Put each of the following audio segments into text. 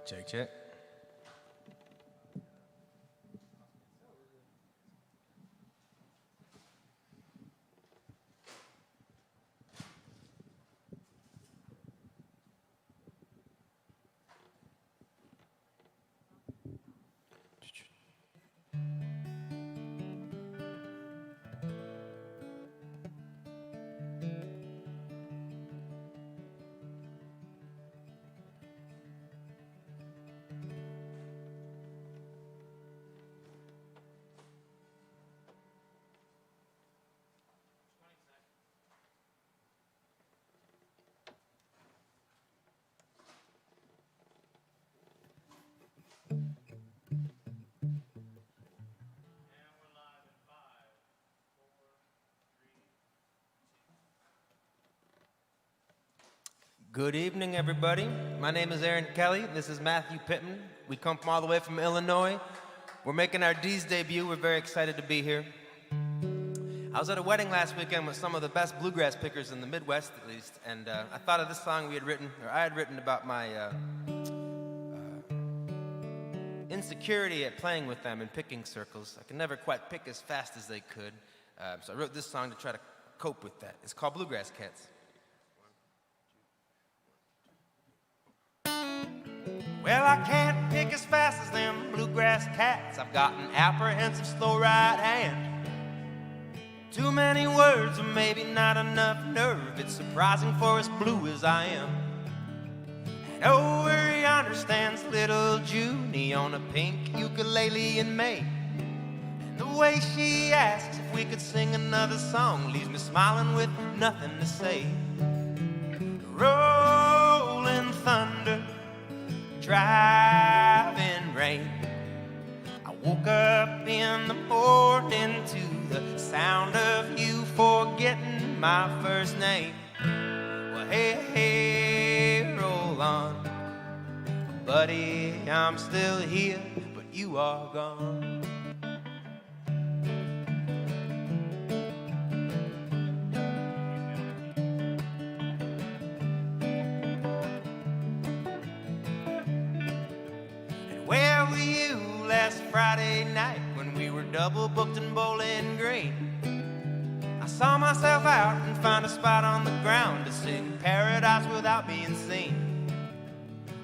Check, check. Good evening, everybody. My name is Aaron Kelly. This is Matthew Pittman. We come from all the way from Illinois. We're making our D's debut. We're very excited to be here. I was at a wedding last weekend with some of the best bluegrass pickers in the Midwest, at least, and I thought of this song I had written about my insecurity at playing with them in picking circles. I could never quite pick as fast as they could, so I wrote this song to try to cope with that. It's called Bluegrass Cats. Well, I can't pick as fast as them bluegrass cats. I've got an apprehensive, slow right hand. Too many words or maybe not enough nerve. It's surprising for as blue as I am. And over yonder stands little Junie on a pink ukulele in May. And the way she asks if we could sing another song leaves me smiling with nothing to say. Rolling thunder, driving rain. I woke up in the morning to the sound of you forgetting my first name. Well, hey, hey, roll on, buddy, I'm still here, but you are gone. Where were you last Friday night when we were double booked in Bowling Green? I saw myself out and found a spot on the ground to sing Paradise without being seen.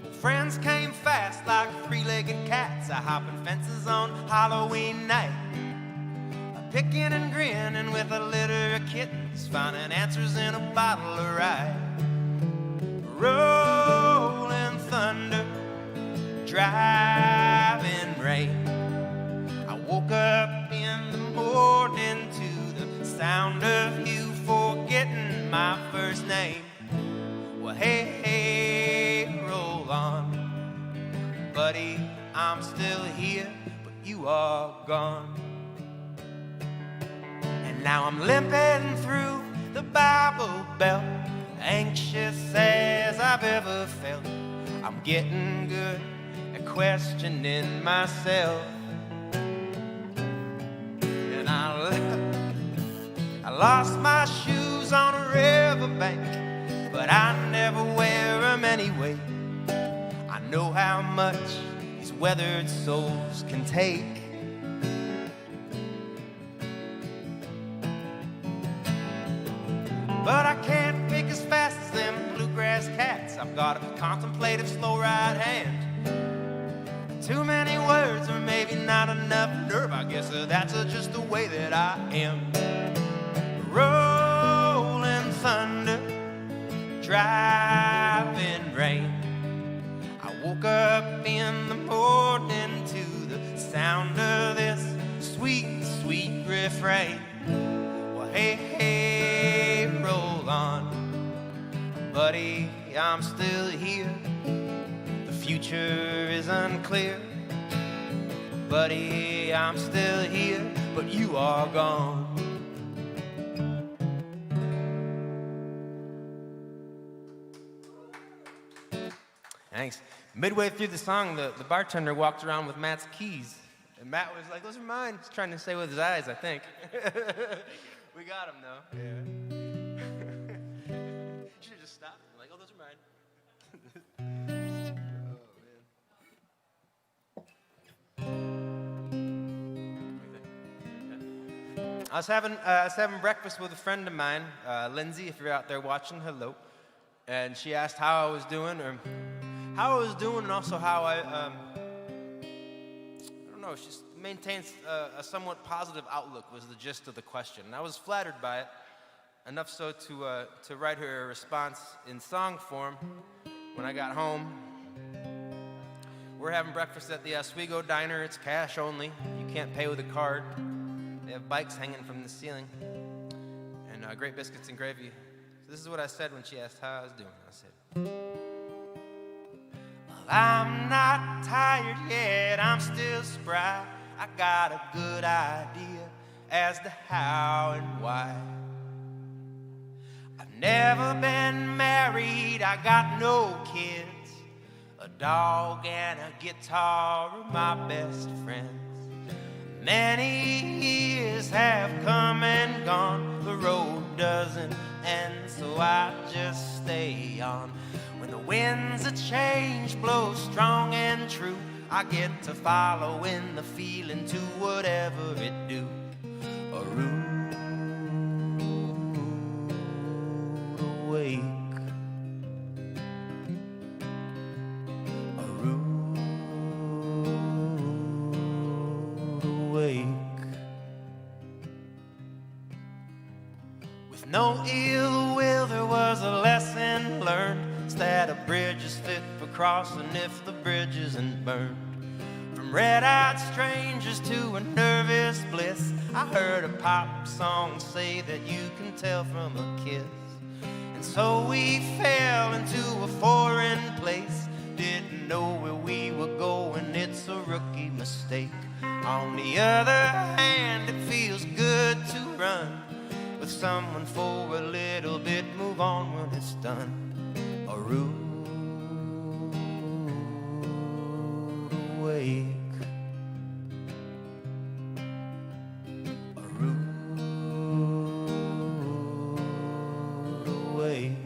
Well, friends came fast like three-legged cats, hopping fences on Halloween night, picking and grinning with a litter of kittens, finding answers in a bottle of rye. Rolling thunder, driving rain. I woke up in the morning to the sound of you forgetting my first name. Well, hey, hey, roll on, buddy, I'm still here, but you are gone. And now I'm limping through the Bible Belt, anxious as I've ever felt. I'm getting good at questioning myself. And I lost my shoes on a riverbank, but I never wear them anyway. I know how much these weathered souls can take. But I can't pick as fast as them bluegrass cats. I've got a contemplative, slow right hand. Too many words or maybe not enough nerve. I guess that's just the way that I am. Rolling thunder, driving rain. I woke up in the morning to the sound of this sweet, sweet refrain. Well, hey, hey, roll on, buddy, I'm still here. The future is unclear, buddy, I'm still here, but you are gone. Thanks. Midway through the song, the bartender walked around with Matt's keys. And Matt was like, those are mine. He's trying to say with his eyes, I think. We got him, though. Yeah. You should have just stopped. I'm like, oh, those are mine. Oh, man. I was having breakfast with a friend of mine, Lindsay, if you're out there watching, hello. And she asked how I was doing, and also how I don't know, she maintains a somewhat positive outlook was the gist of the question. And I was flattered by it, enough so to write her a response in song form when I got home. We're having breakfast at the Oswego Diner. It's cash only. You can't pay with a card. They have bikes hanging from the ceiling, and great biscuits and gravy. So this is what I said when she asked how I was doing. I said, well, I'm not tired yet, I'm still spry. I got a good idea as to how and why. I've never been married, I got no kids. A dog and a guitar are my best friends. Many years have come and gone, the road doesn't end, so I just stay on. When the winds of change blow strong and true, I get to follow in the feeling to whatever it do. A rude awake. A rude awake. With no ill will, there was a lesson learned. It's that a bridge is fit for crossing if the bridge isn't burned. From red-eyed strangers to a nervous bliss, I heard a pop song say that you can tell from a kiss. And so we fell into a foreign place, didn't know where we were going, it's a rookie mistake. On the other hand, it feels good to run with someone for a little bit, move on when it's done. A rude awake. A rude awake.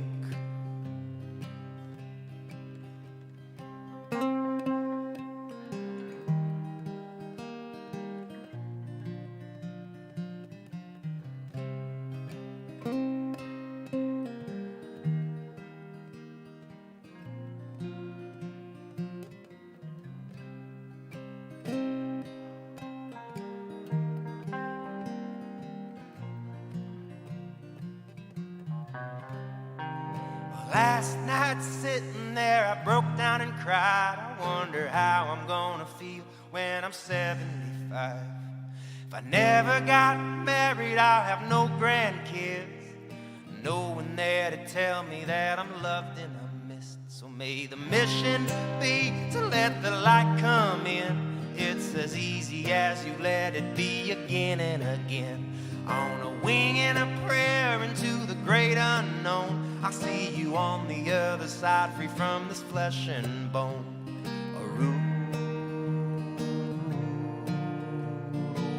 Last night sitting there, I broke down and cried. I wonder how I'm gonna feel when I'm 75. If I never got married, I'll have no grandkids. No one there to tell me that I'm loved and I'm missed. So may the mission be to let the light come in. It's as easy as you let it be again and again. On a wing and a prayer into the great unknown, I'll see you on the other side, free from this flesh and bone. A rude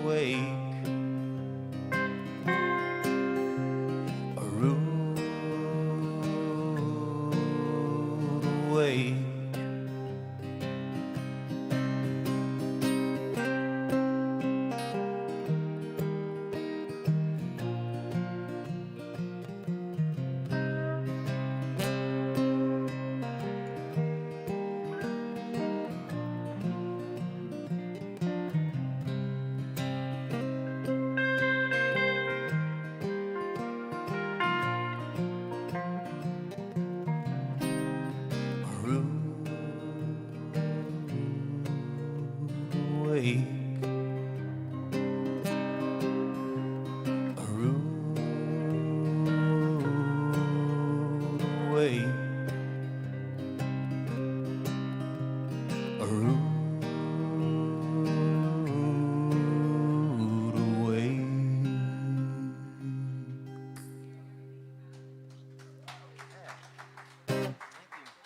awake. A rude awake.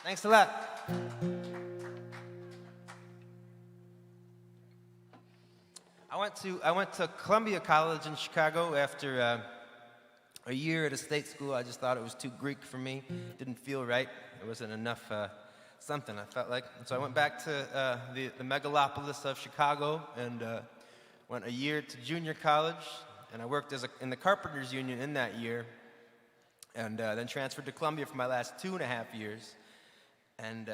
Thanks a lot. I went to Columbia College in Chicago after a year at a state school. I just thought it was too Greek for me. Didn't feel right. There wasn't enough something, I felt like. And so I went back to the megalopolis of Chicago and went a year to junior college and I worked in the Carpenters Union in that year, and then transferred to Columbia for my last 2.5 years. And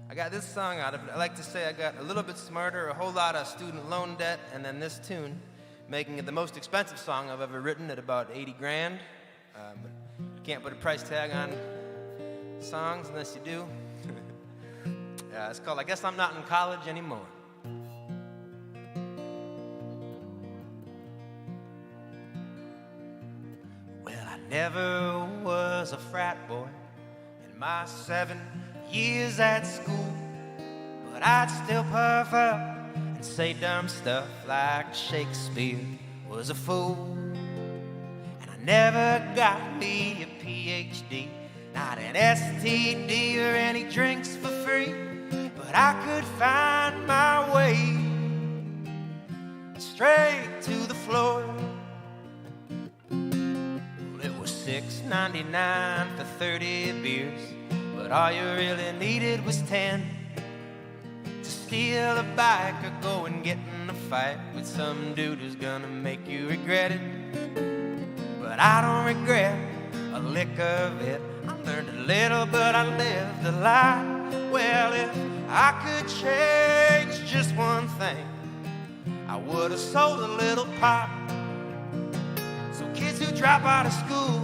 I got this song out of it. I like to say I got a little bit smarter, a whole lot of student loan debt, and then this tune, making it the most expensive song I've ever written at about 80 grand. But you can't put a price tag on songs unless you do. It's called I Guess I'm Not in College Anymore. Well, I never was a frat boy in my 7 years at school, but I'd still puff up and say dumb stuff like Shakespeare was a fool. And I never got me a PhD, not an STD or any drinks for free, but I could find my way straight to the floor. Well, it was $6.99 for 30 beers, but all you really needed was 10 to steal a bike or go and get in a fight with some dude who's gonna make you regret it. But I don't regret a lick of it. I learned a little, but I lived a lot. Well, if I could change just one thing, I would have sold a little pop. So kids who drop out of school,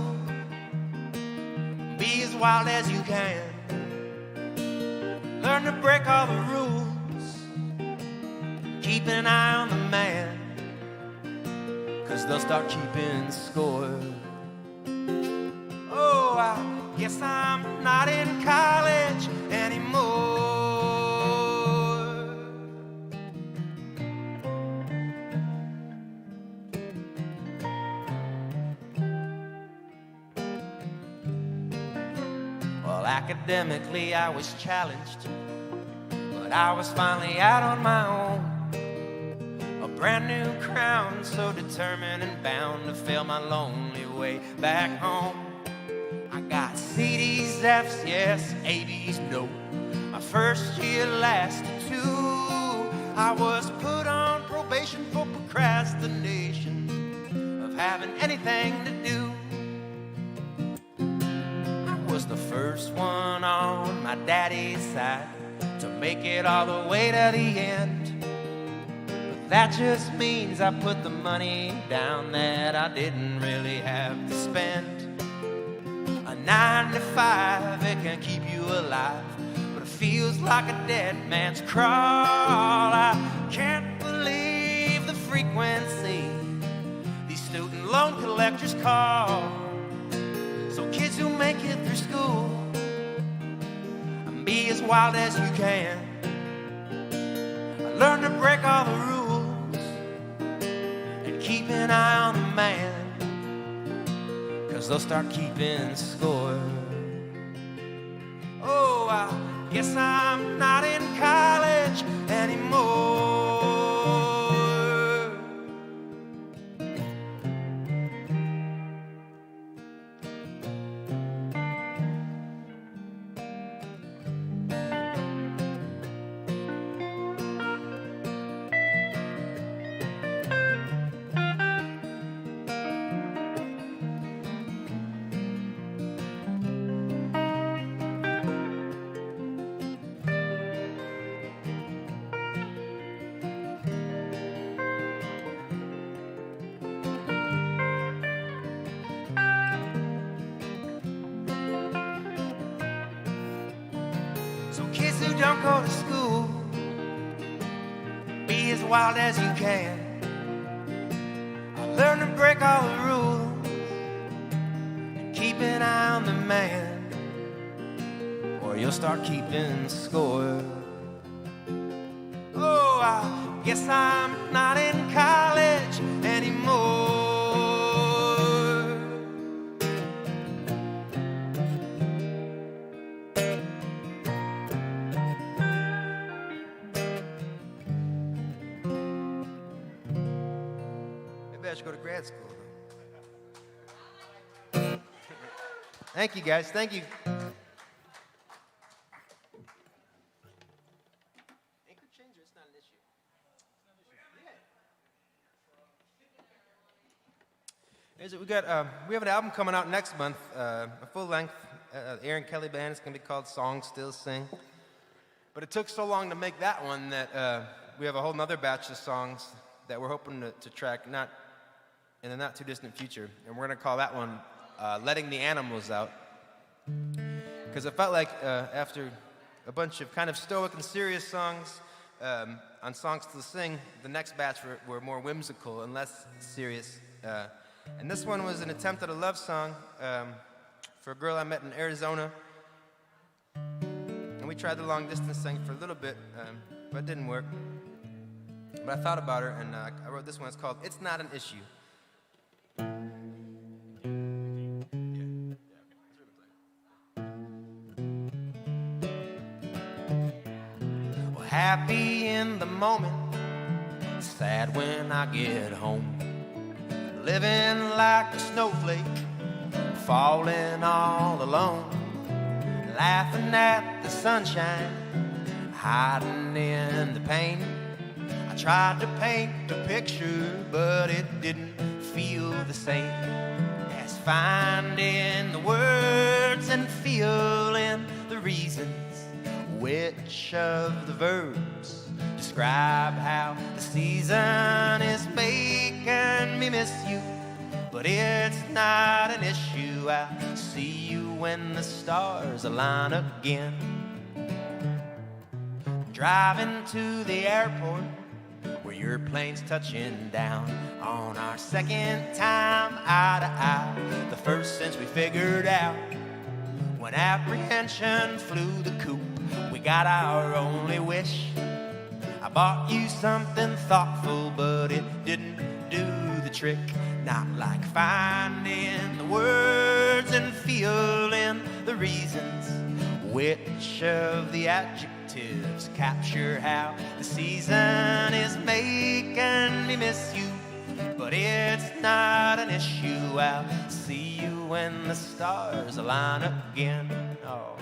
be as wild as you can. Learn to break all the rules, keep an eye on the man, 'cause they'll start keeping score. Oh, I guess I'm not in college anymore. Well, academically I was challenged, but I was finally out on my own. A brand new crown, so determined and bound to fill my lonely way back home. I got CDs, F's, yes, AB's, no. My first year lasted 2. I was put on probation for procrastination of having anything to do. I was the first one on my daddy's side to make it all the way to the end. But that just means I put the money down that I didn't really have to spend. A 9 to 5, it can keep you alive, but it feels like a dead man's crawl. I can't believe the frequency these student loan collectors call. So kids who make it through school, be as wild as you can. Learn to break all the rules and keep an eye on the man, 'cause they'll start keeping score. Oh, I guess I'm not in college anymore. Kids who don't go to school, be as wild as you can. Learn to break all the rules and keep an eye on the man, or you'll start keeping score. Oh, I guess I'm not in college anymore. I should go to grad school. Thank you, guys. Thank you. Anchor changer, it's not an issue. We have an album coming out next month, a full length. Aaron Kelly Band. It's gonna be called Song Still Sing. But it took so long to make that one that we have a whole nother batch of songs that we're hoping to track not in the not too distant future, and we're gonna call that one Letting the Animals Out. Because it felt like after a bunch of kind of stoic and serious songs on Songs to Sing, the next batch were more whimsical and less serious. And this one was an attempt at a love song for a girl I met in Arizona. And we tried the long distance thing for a little bit, but it didn't work. But I thought about her, and I wrote this one. It's called It's Not an Issue. Well, happy in the moment, sad when I get home. Living like a snowflake, falling all alone. Laughing at the sunshine, hiding in the pain. I tried to paint a picture, but it didn't feel the same as finding the words and feeling the reasons. Which of the verbs describe how the season is making me miss you? But it's not an issue. I'll see you when the stars align again. Driving to the airport where your plane's touching down on our second time eye to eye, the first since we figured out. When apprehension flew the coop, we got our only wish. I bought you something thoughtful, but it didn't do the trick. Not like finding the words and feeling the reasons. Which of the adjectives capture how the season is making me miss you? But it's not an issue. I'll see you when the stars align again. Oh.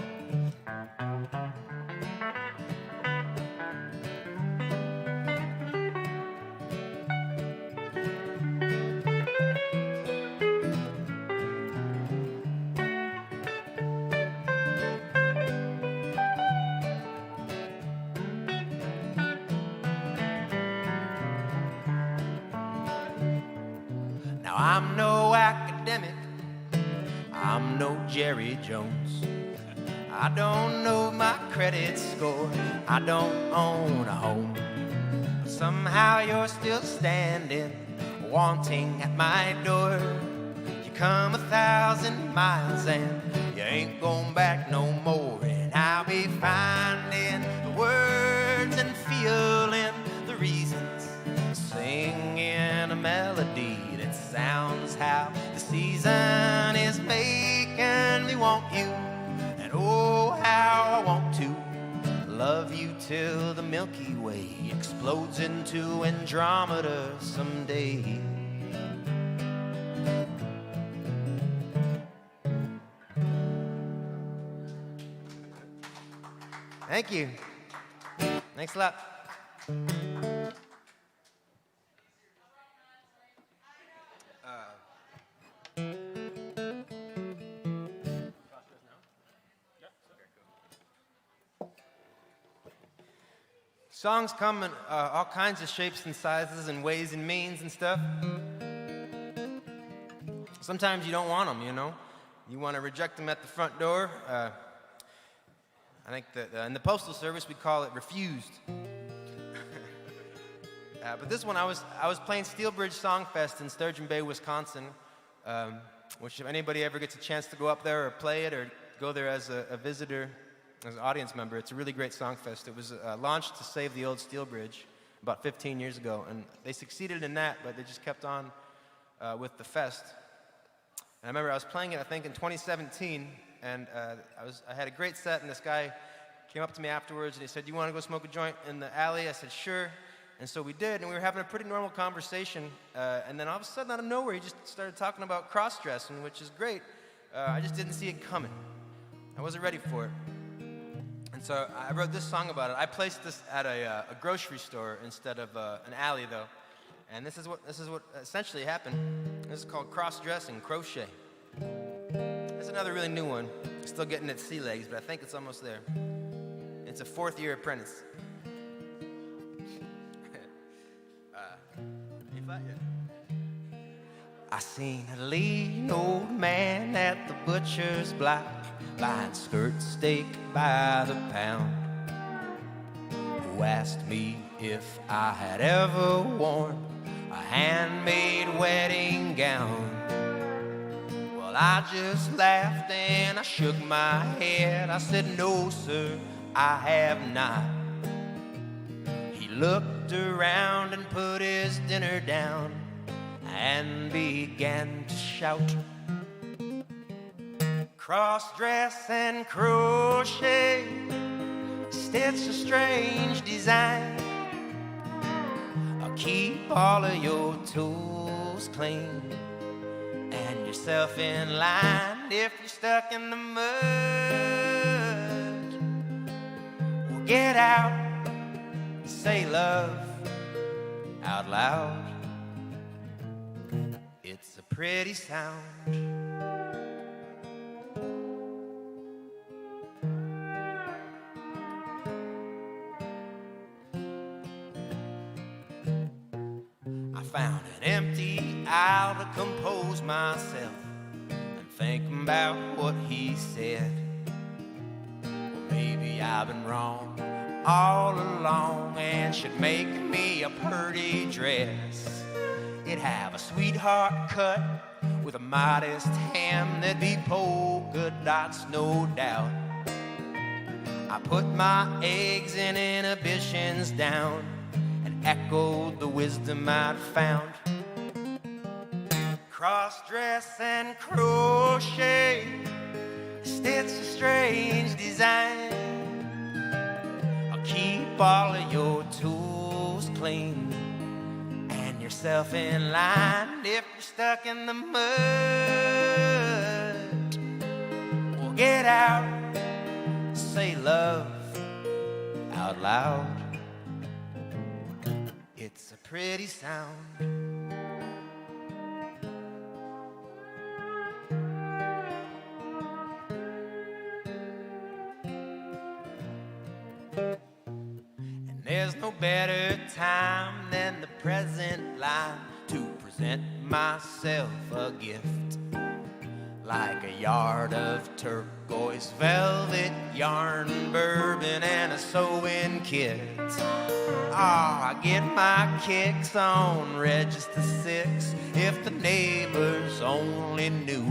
Now I'm no academic, I'm no Jerry Jones. I don't know my credit score, I don't own a home. But somehow you're still standing, wanting at my door. You come 1,000 miles and you ain't going back no more. And I'll be finding the words and feeling the reasons, singing a melody that sounds how the season is making me want you. And oh, how I want to love you till the Milky Way explodes into Andromeda someday. Thank you. Thanks a lot. Songs come in all kinds of shapes and sizes and ways and means and stuff. Sometimes you don't want them, you know. You want to reject them at the front door. I think that in the Postal Service we call it refused. But this one, I was playing Steelbridge Songfest in Sturgeon Bay, Wisconsin, which if anybody ever gets a chance to go up there or play it or go there as a visitor, as an audience member, it's a really great songfest. It was launched to save the old steel bridge about 15 years ago, and they succeeded in that, but they just kept on with the fest. And I remember I was playing it, I think, in 2017, and I had a great set, and this guy came up to me afterwards, and he said, "You want to go smoke a joint in the alley?" I said, "Sure." And so we did, and we were having a pretty normal conversation, and then all of a sudden, out of nowhere, he just started talking about cross-dressing, which is great. I just didn't see it coming. I wasn't ready for it. And so I wrote this song about it. I placed this at a grocery store instead of an alley, though. And this is what essentially happened. This is called Cross-Dress and Crochet. That's another really new one. Still getting its sea legs, but I think it's almost there. It's a 4th-year apprentice. I seen a lean old man at the butcher's block, buying skirt steak by the pound, who asked me if I had ever worn a handmade wedding gown. Well, I just laughed and I shook my head. I said, no, sir, I have not. He looked around and put his dinner down and began to shout, cross-dress and crochet, stitch a strange design. I'll keep all of your tools clean and yourself in line. If you're stuck in the mud, well, get out, say love out loud. It's a pretty sound. I found an empty aisle to compose myself and think about what he said. Well, maybe I've been wrong all along and should make me a pretty dress. It'd have a sweetheart cut with a modest hem. There'd be polka dots, no doubt. I put my eggs and inhibitions down and echoed the wisdom I'd found. Cross-dress and crochet, stitch a strange design. I'll keep all of your tools clean and yourself in line. If you're stuck in the mud, well, get out, say love out loud. It's a pretty sound. There's no better time than the present line to present myself a gift, like a yard of turquoise velvet yarn, bourbon, and a sewing kit. I get my kicks on Register 6 if the neighbors only knew.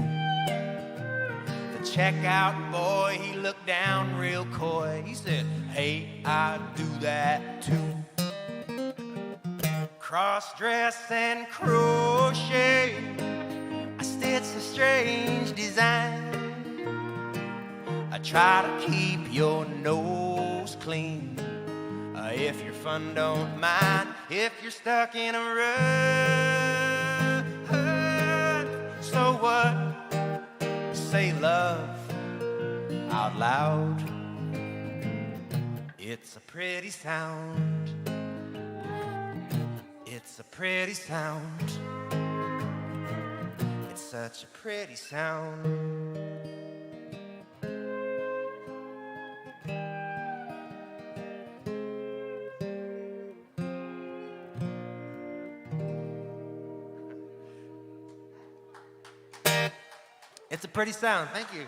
The checkout boy, he looked down real coy. He said, hey, I do that too. Cross-dress and crochet, I stitch a strange design. I try to keep your nose clean, if your fun don't mind. If you're stuck in a rut, so what? Say love out loud. It's a pretty sound. It's a pretty sound. It's such a pretty sound. It's a pretty sound. Thank you.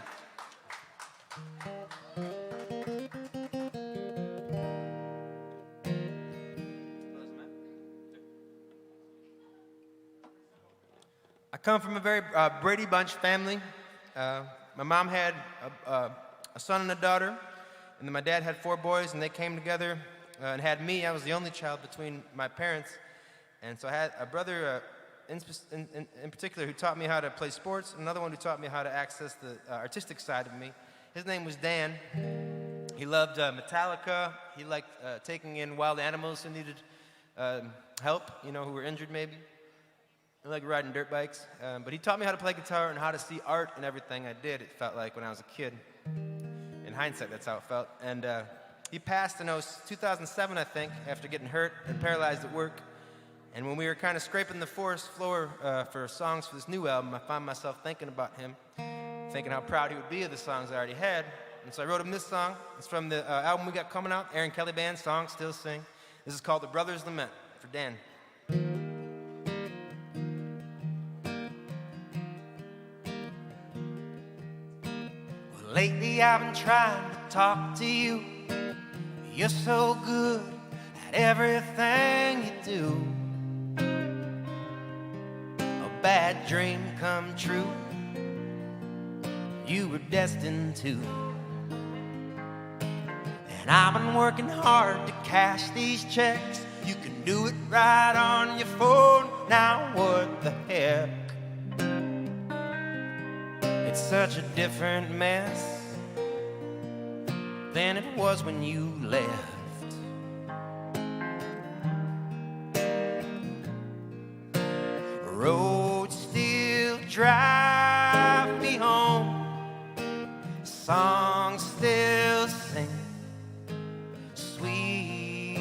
I come from a very Brady Bunch family. My mom had a son and a daughter, and then my dad had 4 boys, and they came together and had me. I was the only child between my parents, and so I had a brother in particular who taught me how to play sports, another one who taught me how to access the artistic side of me. His name was Dan. He loved Metallica. He liked taking in wild animals who needed help, who were injured maybe. He liked riding dirt bikes. But he taught me how to play guitar and how to see art in everything I did, it felt like, when I was a kid. In hindsight, that's how it felt. And he passed in 2007, I think, after getting hurt and paralyzed at work. And when we were kind of scraping the forest floor for songs for this new album, I found myself thinking about him, thinking how proud he would be of the songs I already had. And so I wrote him this song. It's from the album we got coming out, Aaron Kelly Band, Song Still Sing. This is called The Brothers Lament for Dan. Well, lately I've been trying to talk to you. You're so good at everything you do. A bad dream come true. You were destined to. And I've been working hard to cash these checks. You can do it right on your phone. Now what the heck? It's such a different mess than it was when you left. Roads still drive me home. Songs still sing sweet.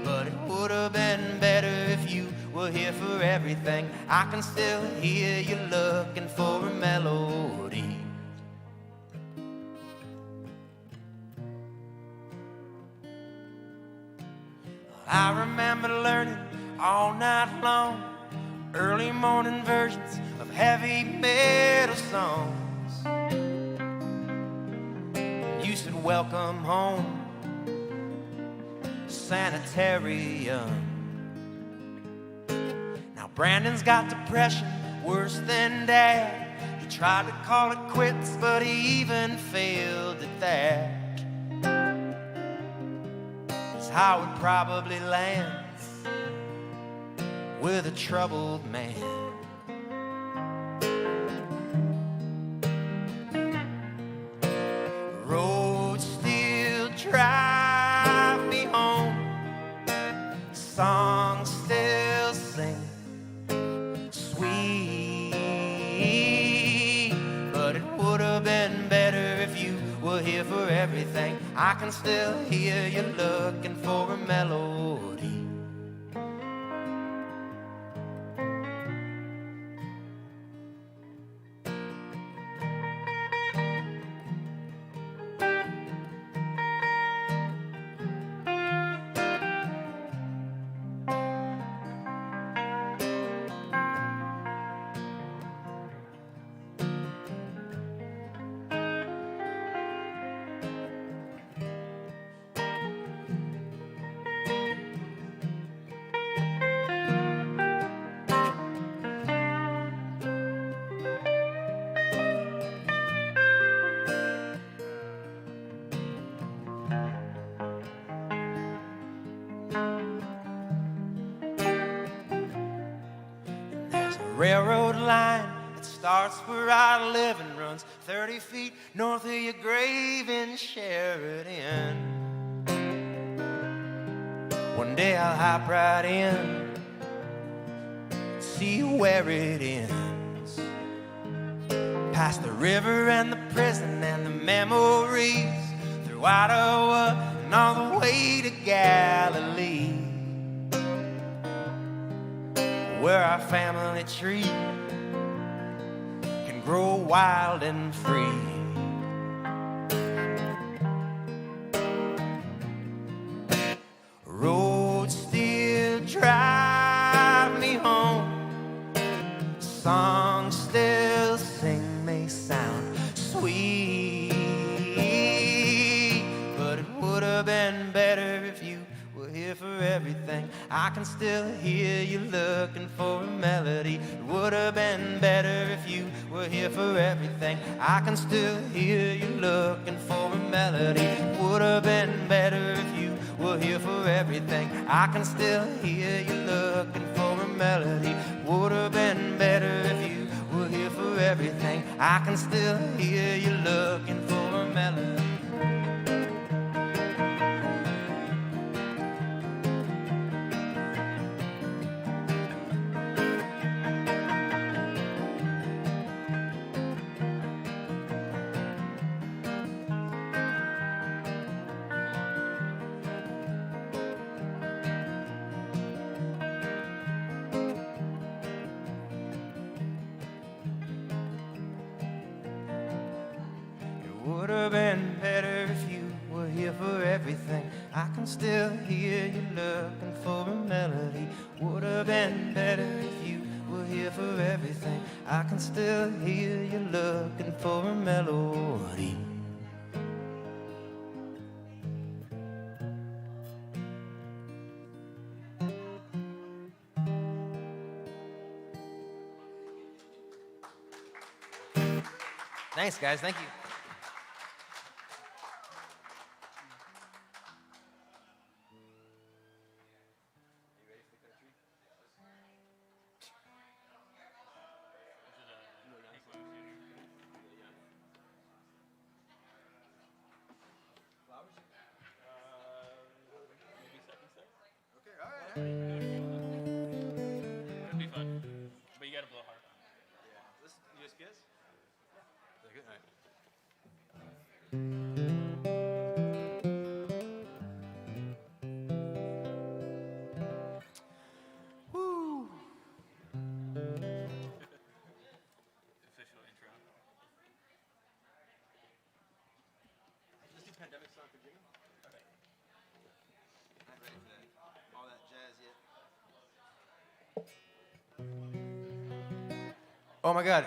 But it would have been better if you were here for everything. I can still hear you looking for a melody. I remember learning all night long early morning versions of heavy metal songs. You said welcome home, sanitarium. Now Brandon's got depression worse than Dad. He tried to call it quits, but he even failed at that. It's how it probably lands with a troubled man. Roads still drive me home. Songs still sing sweet. But it would have been better if you were here for everything. I can still hear you looking for a melody. Railroad line that starts where I live and runs 30 feet north of your grave in Sheridan. One day I'll hop right in, see where it ends. Past the river and the prison and the memories, through Ottawa and all the way to Galilee, where our family tree can grow wild and free. Roads still drive me home. Songs still sing, may sound sweet. But it would have been better if you were here for everything. I can still hear you looking for a melody. It would have been better if you were here for everything. I can still hear you looking for a melody. It would have been better if you were here for everything. I can still hear you looking for a melody. It would have been better if you were here for everything. I can still hear you looking for a melody. Would have been better if you were here for everything. I can still hear you looking for a melody. Would have been better if you were here for everything. I can still hear you looking for a melody. Thanks, guys. Thank you. It'll be fun, but you gotta blow hard. Yeah. This, you just kiss? Yeah. Good. All right. Woo. Official intro. Let's do Pandemic Song for Jimmy. Okay. Not ready for that. All that jazz yet. Oh my God.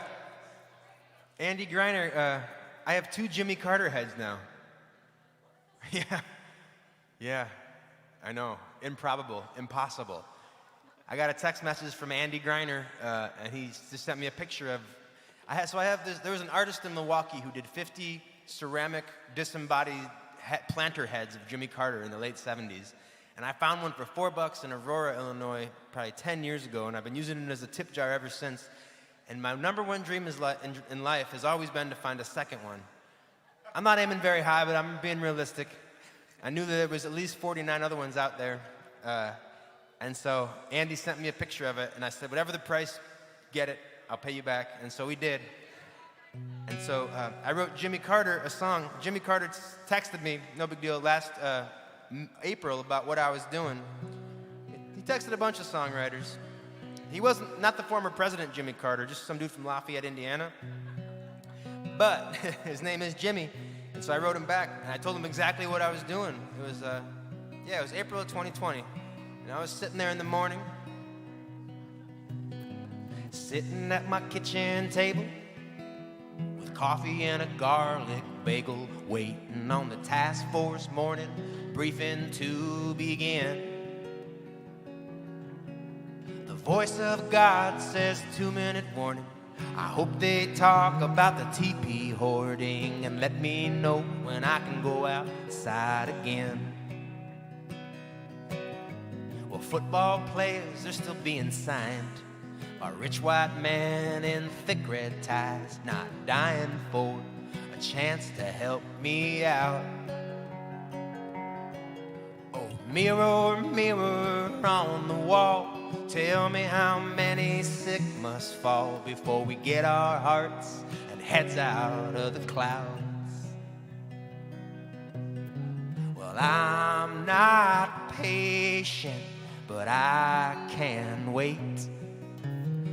Andy Greiner, I have 2 Jimmy Carter heads now. Yeah. Yeah. I know. Improbable. Impossible. I got a text message from Andy Greiner, and he just sent me a picture of. There was an artist in Milwaukee who did 50 ceramic disembodied planter heads of Jimmy Carter in the late 70s. And I found one for $4 in Aurora, Illinois, probably 10 years ago, and I've been using it as a tip jar ever since. And my number one dream in life has always been to find a second one. I'm not aiming very high, but I'm being realistic. I knew that there was at least 49 other ones out there. And so Andy sent me a picture of it, and I said, whatever the price, get it, I'll pay you back. And so we did. And so I wrote Jimmy Carter a song. Jimmy Carter texted me, no big deal, last April about what I was doing. He texted a bunch of songwriters. He wasn't, not the former president Jimmy Carter, just some dude from Lafayette, Indiana. But his name is Jimmy. And so I wrote him back, and I told him exactly what I was doing. It was, it was April of 2020. And I was sitting there in the morning, sitting at my kitchen table with coffee and a garlic bagel, waiting on the task force morning briefing to begin. The voice of God says 2-minute warning. I hope they talk about the TP hoarding and let me know when I can go outside again. Well, football players are still being signed by rich white men in thick red ties, not dying for a chance to help me out. Oh, mirror, mirror on the wall, tell me how many sick must fall before we get our hearts and heads out of the clouds. Well, I'm not patient, but I can wait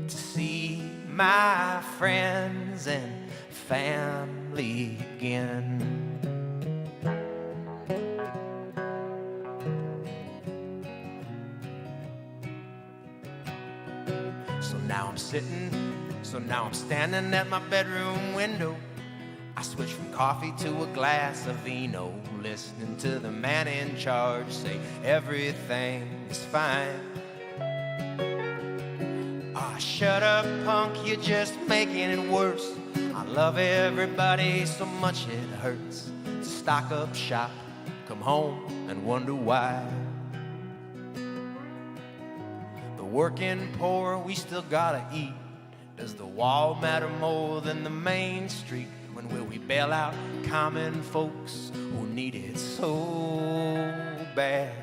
to see my friends and family again. So now I'm standing at my bedroom window. I switch from coffee to a glass of vino, listening to the man in charge say everything is fine. Ah, shut up, punk, you're just making it worse. I love everybody so much it hurts to stock up shop, come home and wonder why. The working poor, we still gotta eat. Does the wall matter more than the main street? When will we bail out common folks who need it so bad?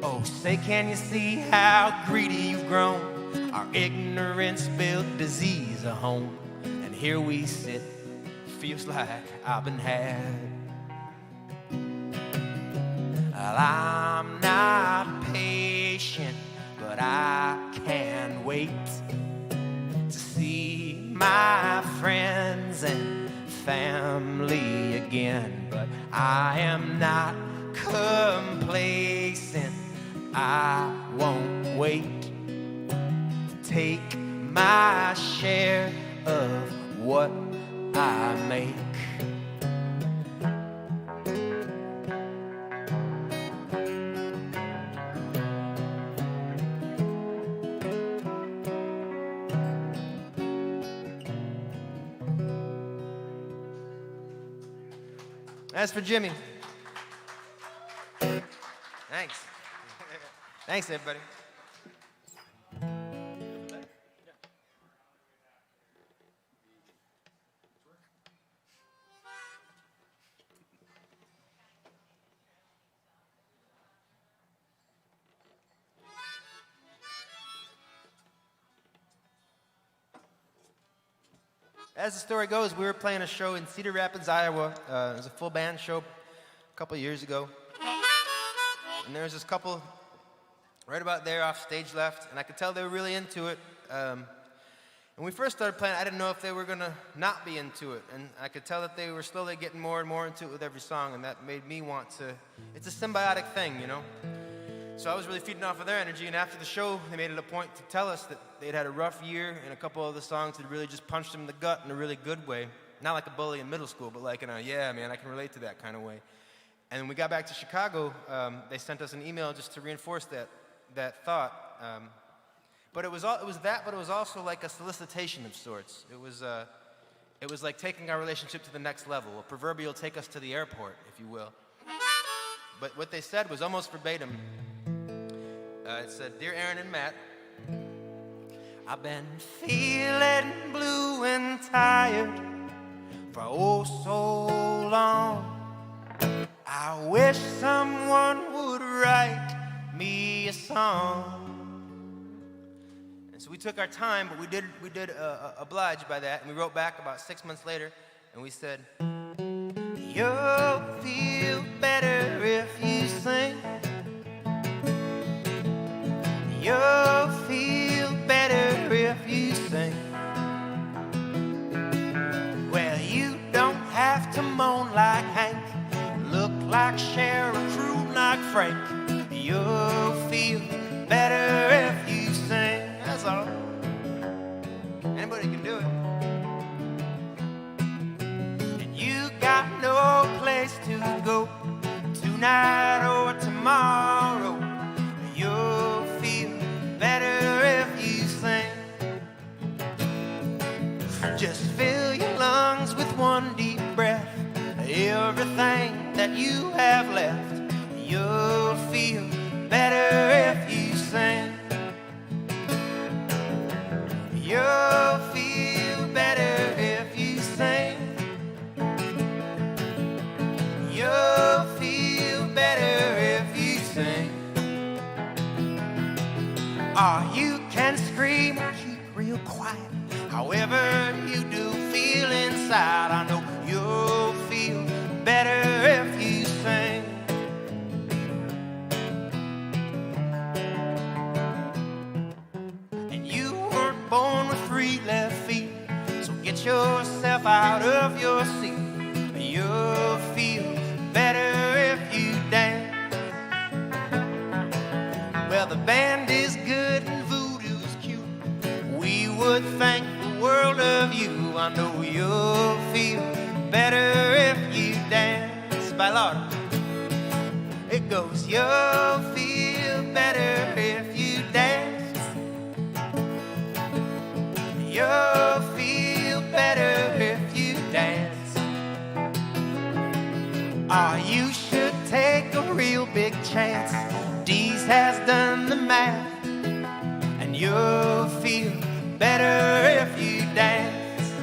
Oh, say, can you see how greedy you've grown? Our ignorance built disease a home, and here we sit, feels like I've been had. Well, I'm not patient, but I can wait to see my friends and family again. But I am not complacent. I won't wait to take my share of what I make. That's for Jimmy. Thanks. Thanks, everybody. As the story goes, we were playing a show in Cedar Rapids, Iowa. It was a full band show a couple of years ago. And there was this couple right about there off stage left, and I could tell they were really into it. And when we first started playing, I didn't know if they were going to not be into it. And I could tell that they were slowly getting more and more into it with every song, and that made me want to. It's a symbiotic thing, you know? So I was really feeding off of their energy, and after the show, they made it a point to tell us that they'd had a rough year, and a couple of the songs had really just punched them in the gut in a really good way. Not like a bully in middle school, but like in a, yeah, man, I can relate to that kind of way. And when we got back to Chicago, they sent us an email just to reinforce that thought. But it was also like a solicitation of sorts. It was like taking our relationship to the next level, a proverbial take us to the airport, if you will. But what they said was almost verbatim. It said, "Dear Aaron and Matt, I've been feeling blue and tired for oh so long. I wish someone would write me a song." And so we took our time, but we did oblige by that, and we wrote back about 6 months later, and we said, "You'll feel better if you sing. You'll feel better if you sing. Well, you don't have to moan like Hank, look like Cher, or croon like Frank. You'll feel better if you sing." That's all. Anybody can do it. And you got no place to go tonight or tomorrow. You'll feel better if you sing. Just fill your lungs with one deep breath, everything that you have left. You'll feel better if you sing. You'll feel better if you sing. You'll feel better if you sing. Or you can scream or keep real quiet. However you do feel inside, I know you'll feel better if you sing. And you weren't born with 3 left feet, so get yourself out of your seat. You'll feel better if you dance. Well, the band is good and voodoo's cute. We would thank the world of you. I know you'll feel better if you dance. By Lord, it goes, you'll feel better if you dance. You'll feel better if you dance. Or you should take a real big chance. Deez has done the math, and you'll feel better if you dance.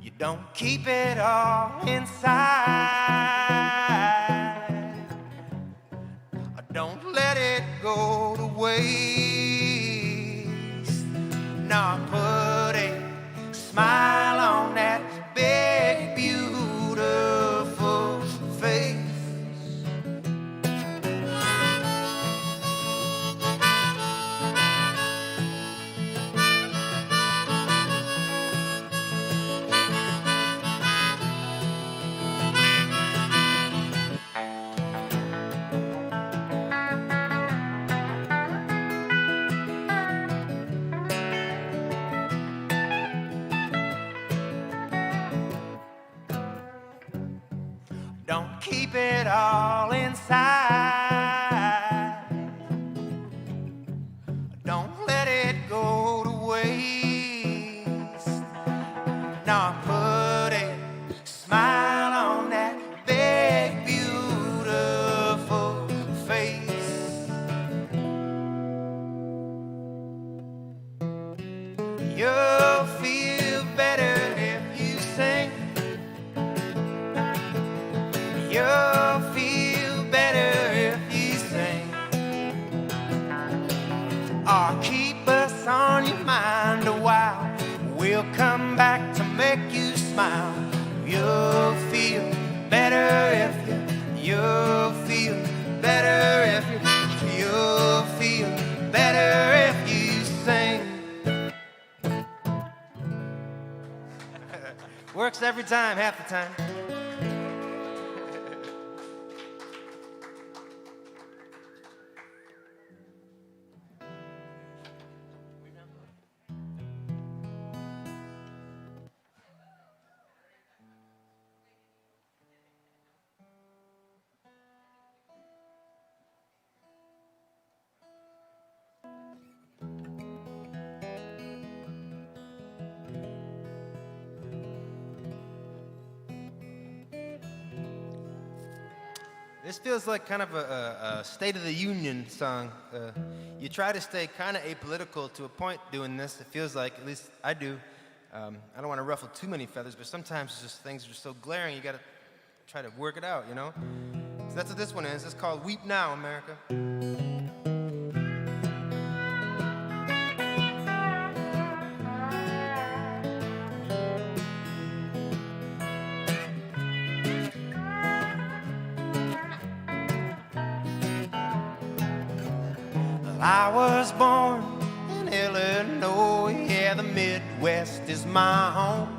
You don't keep it all inside. Don't let it go to waste. Now put a smile on that big, beautiful face. Don't keep it all inside. Don't let it go to waste. Now put a smile on that big, beautiful face. You'll feel better if you sing. You'll feel better if you sing. Or keep us on your mind a while. We'll come back to make you smile. You'll feel better if you'll feel better if you'll feel better if you sing. Works every time, half the time. This feels like kind of a State of the Union song. You try to stay kind of apolitical to a point doing this. It feels like, at least I do. I don't want to ruffle too many feathers, but sometimes it's just things are just so glaring, you got to try to work it out, you know? So that's what this one is. It's called Weep Now, America. I was born in Illinois, yeah, the Midwest is my home.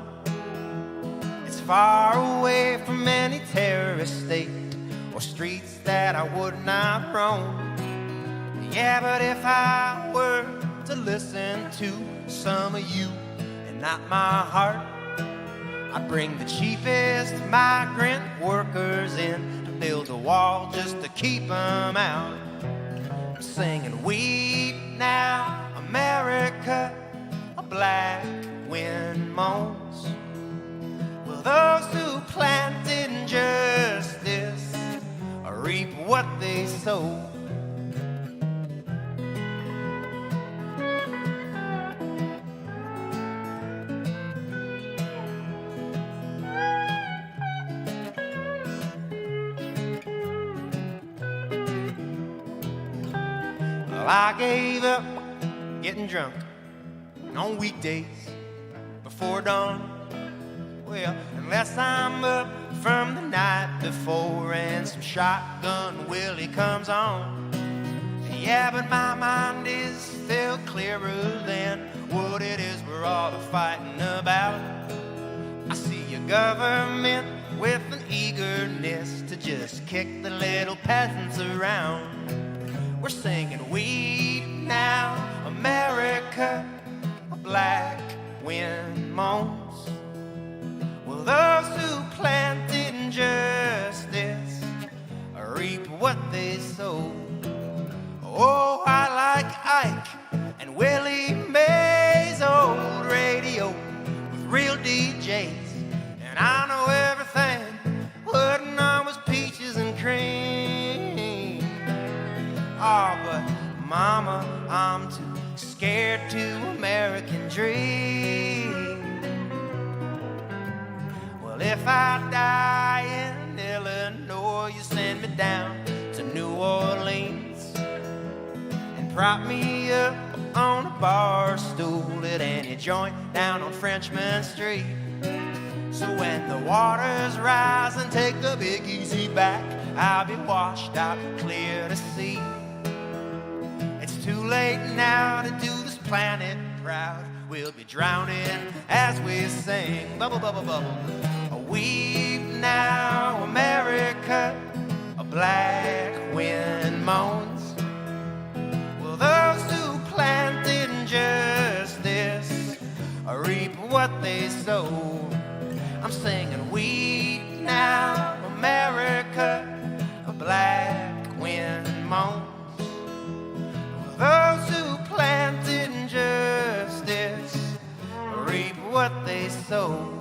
It's far away from any terrorist state or streets that I would not roam. Yeah, but if I were to listen to some of you and not my heart, I'd bring the cheapest migrant workers in to build a wall just to keep them out. Singing, weep now, America, a black wind moans. Will those who planted injustice reap what they sow? Well, I gave up getting drunk on weekdays before dawn. Well, unless I'm up from the night before and some shotgun Willie comes on. Yeah, but my mind is still clearer than what it is we're all fighting about. I see your government with an eagerness to just kick the little peasants around. We're singing, weep now, America, a black wind moans. Will those who planted injustice reap what they sow? Oh, I like Ike and Willie Mays' old radio with real DJs, and I know everything putting on was peaches and cream. Oh, but mama, I'm too scared to American dream. Well, if I die in Illinois, you send me down to New Orleans and prop me up on a bar stool at any joint down on Frenchman Street. So when the waters rise and take the big easy back, I'll be washed out clear to sea. It's too late now to do this planet proud. We'll be drowning as we sing. Bubble, bubble, bubble. Weep now, America, a black wind moans. Will those who planted injustice reap what they sow? I'm singing, weep now, America, a black wind moans. Those who plant injustice reap what they sow.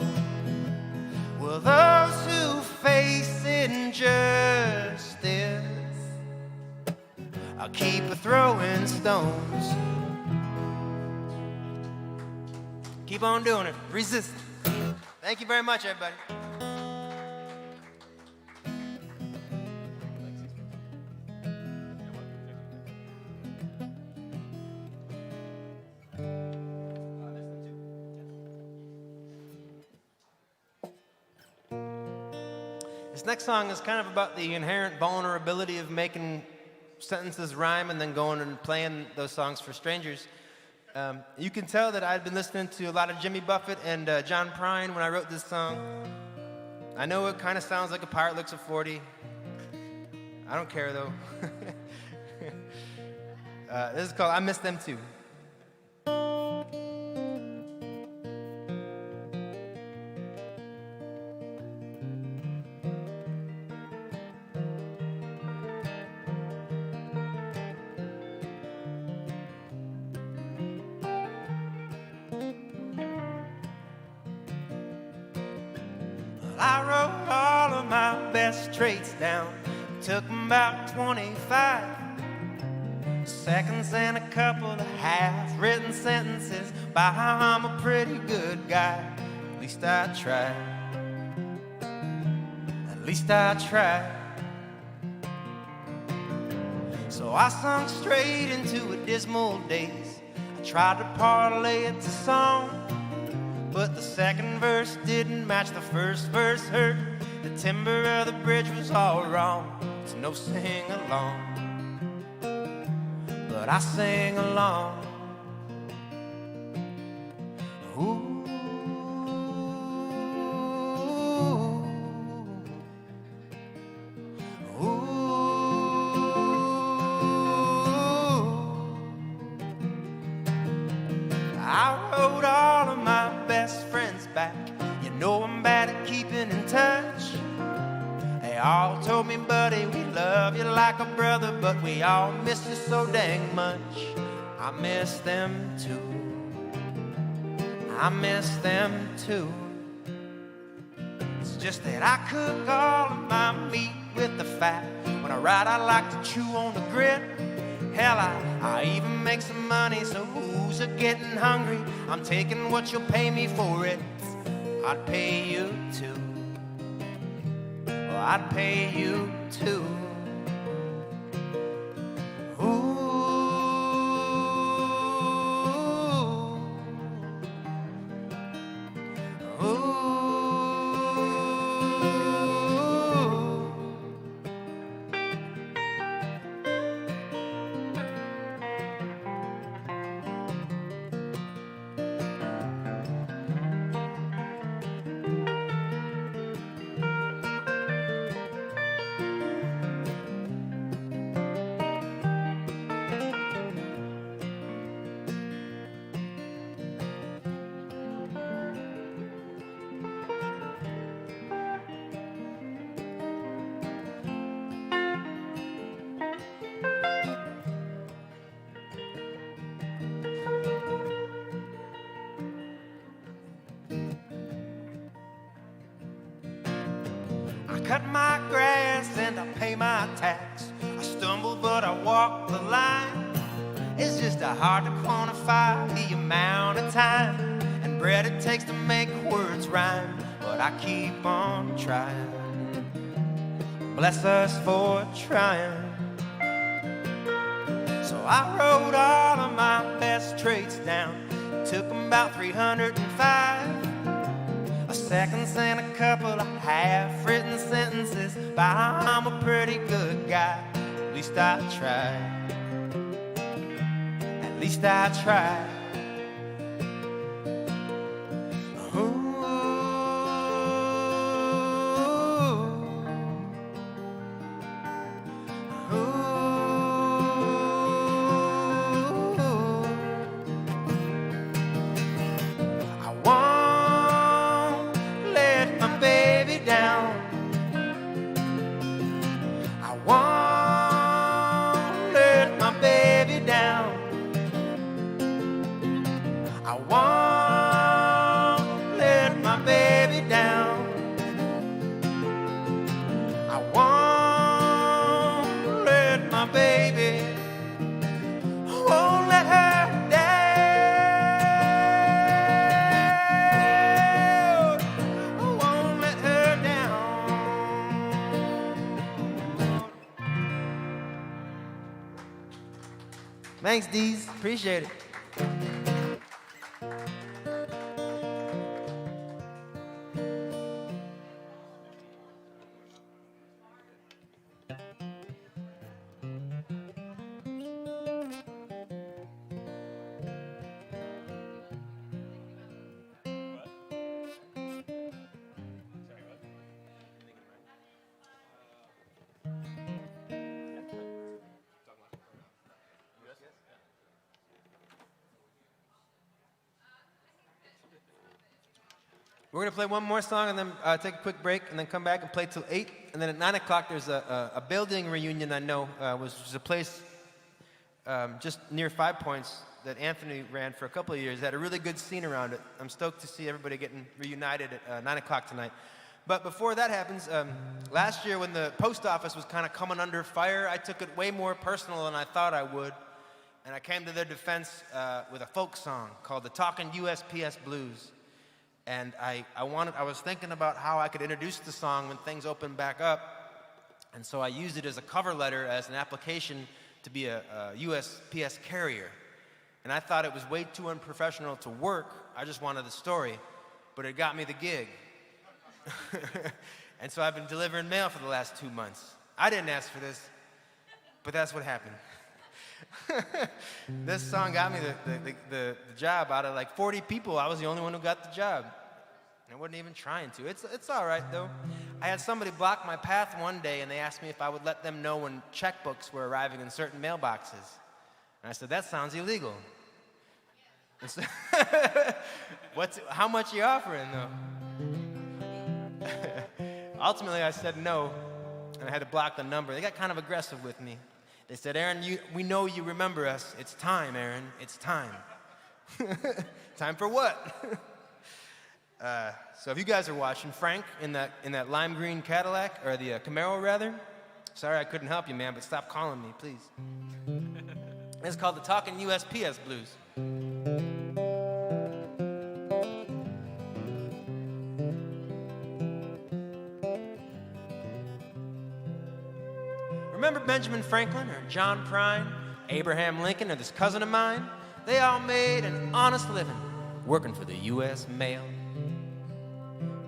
Will those who face injustice I'll keep throwing stones? Keep on doing it. Resist. Thank you very much, everybody. This next song is kind of about the inherent vulnerability of making sentences rhyme and then going and playing those songs for strangers. You can tell that I'd been listening to a lot of Jimmy Buffett and John Prine when I wrote this song. I know it kind of sounds like a pirate looks at 40. I don't care though. This is called I Miss Them Too. I wrote all of my best traits down. Took about 25 seconds and a couple of half-written sentences by how I'm a pretty good guy. At least I tried. At least I tried. So I sunk straight into a dismal daze. I tried to parlay it to song, but the second verse didn't match the first verse hurt. The timber of the bridge was all wrong. It's no sing-along, but I sing along. Ooh. I wrote all of my best friends back. You know I'm bad at keeping in touch. They all told me, buddy, we love you like a brother, but we all miss you so dang much. I miss them too. I miss them too. It's just that I cook all of my meat with the fat. When I write, I like to chew on the grit. Hell, I even make some money, so who's a getting hungry? I'm taking what you'll pay me for it. I'd pay you too. Oh, I'd pay you too. Ooh. Ooh. I cut my grass and I pay my tax. I stumble but I walk the line. It's just hard to quantify the amount of time and bread it takes to make words rhyme. But I keep on trying. Bless us for trying. So I wrote all of my best traits down. It took about 305 seconds and a couple of half-written sentences by how I'm a pretty good guy. At least I tried. At least I tried. Ooh. I won't let my baby down. I won't let my baby, I won't let her down. I won't let her down. Thanks, Deez. Appreciate it. We're going to play one more song and then take a quick break and then come back and play till 8. And then at 9 o'clock, there's a building reunion I know, which is a place just near 5 Points that Anthony ran for a couple of years. It had a really good scene around it. I'm stoked to see everybody getting reunited at 9 o'clock tonight. But before that happens, last year when the post office was kind of coming under fire, I took it way more personal than I thought I would. And I came to their defense with a folk song called the Talkin' USPS Blues. And I was thinking about how I could introduce the song when things opened back up. And so I used it as a cover letter, as an application to be a USPS carrier. And I thought it was way too unprofessional to work. I just wanted the story. But it got me the gig. And so I've been delivering mail for the last 2 months. I didn't ask for this, but that's what happened. This song got me the job. Out of like 40 people, I was the only one who got the job. I wasn't even trying to. It's all right, though. I had somebody block my path one day, and they asked me if I would let them know when checkbooks were arriving in certain mailboxes. And I said, that sounds illegal. So, how much are you offering, though? Ultimately, I said no, and I had to block the number. They got kind of aggressive with me. They said, Aaron, we know you remember us. It's time, Aaron. It's time. Time for what? So if you guys are watching, Frank in that lime green Cadillac, or the Camaro rather, sorry I couldn't help you, man, but stop calling me, please. It's called the Talkin' USPS Blues. Remember Benjamin Franklin or John Prine, Abraham Lincoln, or this cousin of mine? They all made an honest living working for the U.S. Mail.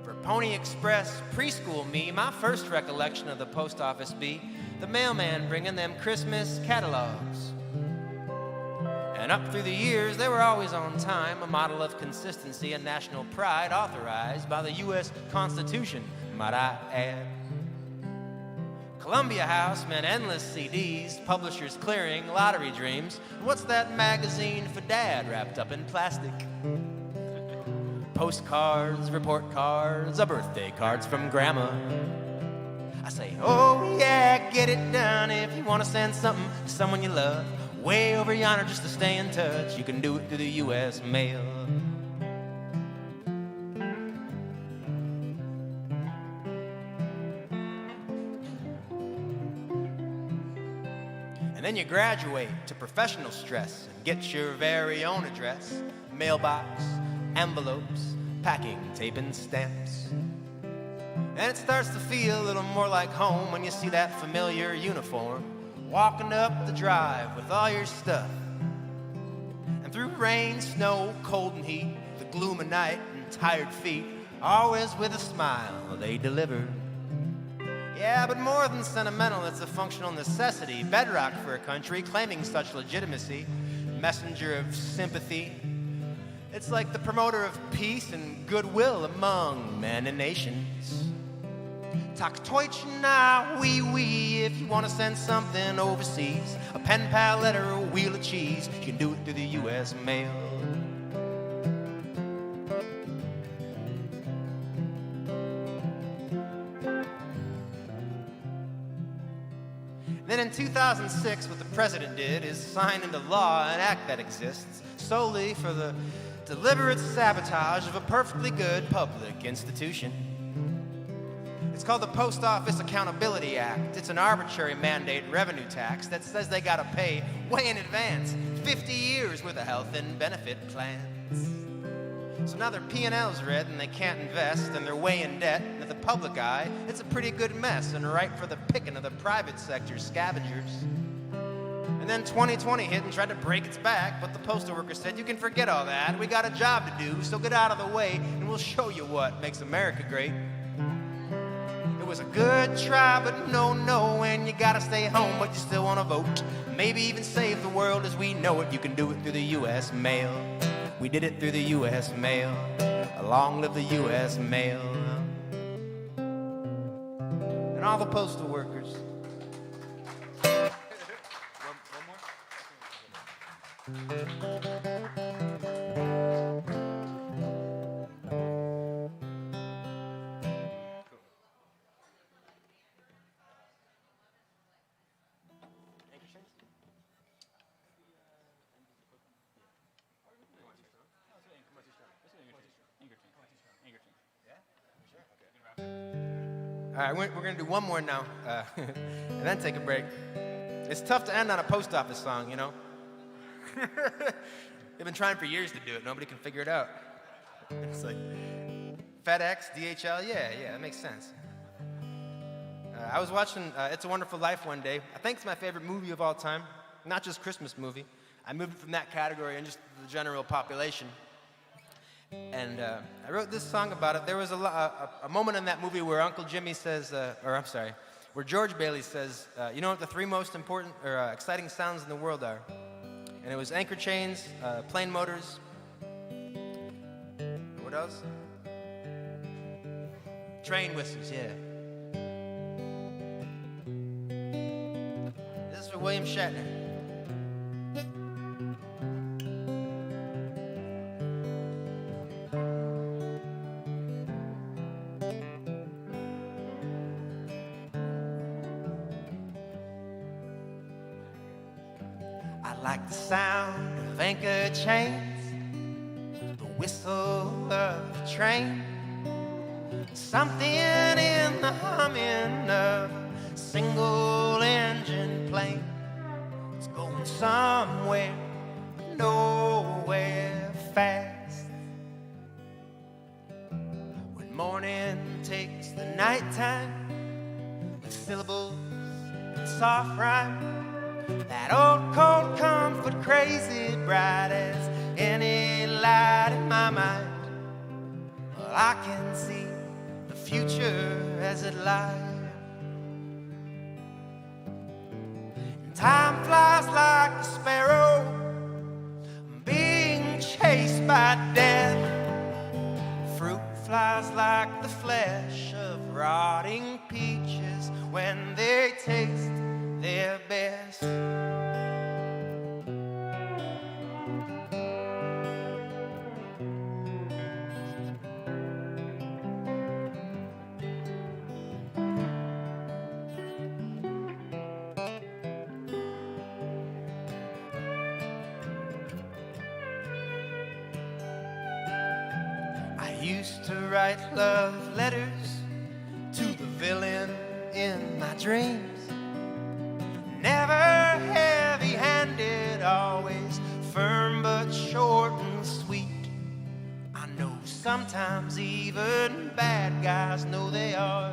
For Pony Express preschool me, my first recollection of the post office be the mailman bringing them Christmas catalogs. And up through the years, they were always on time, a model of consistency and national pride authorized by the U.S. Constitution, might I add. Columbia House meant endless CDs, publishers clearing, lottery dreams. What's that magazine for Dad wrapped up in plastic? Postcards, report cards, or birthday cards from Grandma. I say, oh yeah, get it done. If you want to send something to someone you love, way over yonder just to stay in touch, you can do it through the U.S. Mail. And then you graduate to professional stress and get your very own address, mailbox, envelopes, packing tape and stamps. And it starts to feel a little more like home when you see that familiar uniform walking up the drive with all your stuff. And through rain, snow, cold and heat, the gloom of night and tired feet, always with a smile they deliver. Yeah, but more than sentimental, it's a functional necessity, bedrock for a country claiming such legitimacy, messenger of sympathy. It's like the promoter of peace and goodwill among men and nations. Tak Deutsch na wee wee, if you want to send something overseas, a pen pal letter, a wheel of cheese, you can do it through the U.S. Mail. Then in 2006, what the president did is sign into law an act that exists, solely for the deliberate sabotage of a perfectly good public institution. It's called the Post Office Accountability Act. It's an arbitrary mandate revenue tax that says they gotta pay way in advance, 50 years worth of health and benefit plans. So now their P&L's red and they can't invest and they're way in debt. And to the public eye, it's a pretty good mess and ripe for the picking of the private sector scavengers. And then 2020 hit and tried to break its back, but the postal worker said, you can forget all that. We got a job to do, so get out of the way and we'll show you what makes America great. It was a good try, but no, and you gotta stay home, but you still wanna vote. Maybe even save the world as we know it. You can do it through the U.S. mail. We did it through the U.S. mail. Long live the U.S. mail. And all the postal workers. All right, we're going to do one more now, and then take a break. It's tough to end on a post office song, you know? They've been trying for years to do it. Nobody can figure it out. It's like FedEx, DHL, yeah, that makes sense. I was watching It's a Wonderful Life one day. I think it's my favorite movie of all time, not just Christmas movie. I moved from that category and just the general population. And I wrote this song about it. There was a moment in that movie where Uncle Jimmy says, where George Bailey says, you know what the three most important or exciting sounds in the world are? And it was anchor chains, plane motors, what else? Train whistles, yeah. This is for William Shatner. I like the sound of anchor chains, the whistle of a train, something in the humming of a single-engine plane. It's going somewhere, but nowhere fast. When morning takes the nighttime with syllables and soft rhyme, that old cold comfort crazy bright as any light in my mind. Well, I can see the future as it lies. And time flies like a sparrow being chased by death. Fruit flies like the flesh of rotting peaches when they taste their best. I used to write love letters to the villain in my dreams. Never heavy-handed, always firm but short and sweet. I know sometimes even bad guys know they are.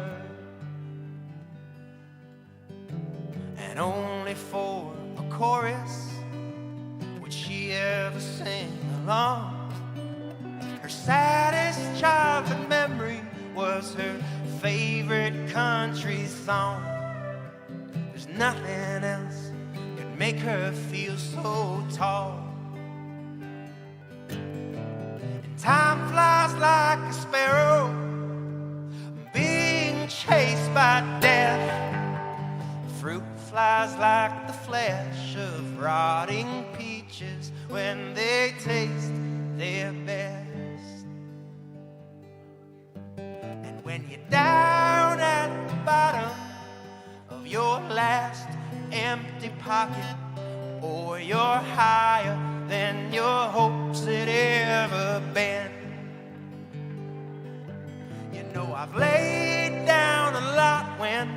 And only for a chorus would she ever sing along. Her saddest childhood memory was her favorite country song. There's nothing else could make her feel so tall. And time flies like a sparrow being chased by death. Fruit flies like the flesh of rotting peaches when they taste their best. And when you're down at the bottom of your last empty pocket, or you're higher than your hope, I've laid down a lot when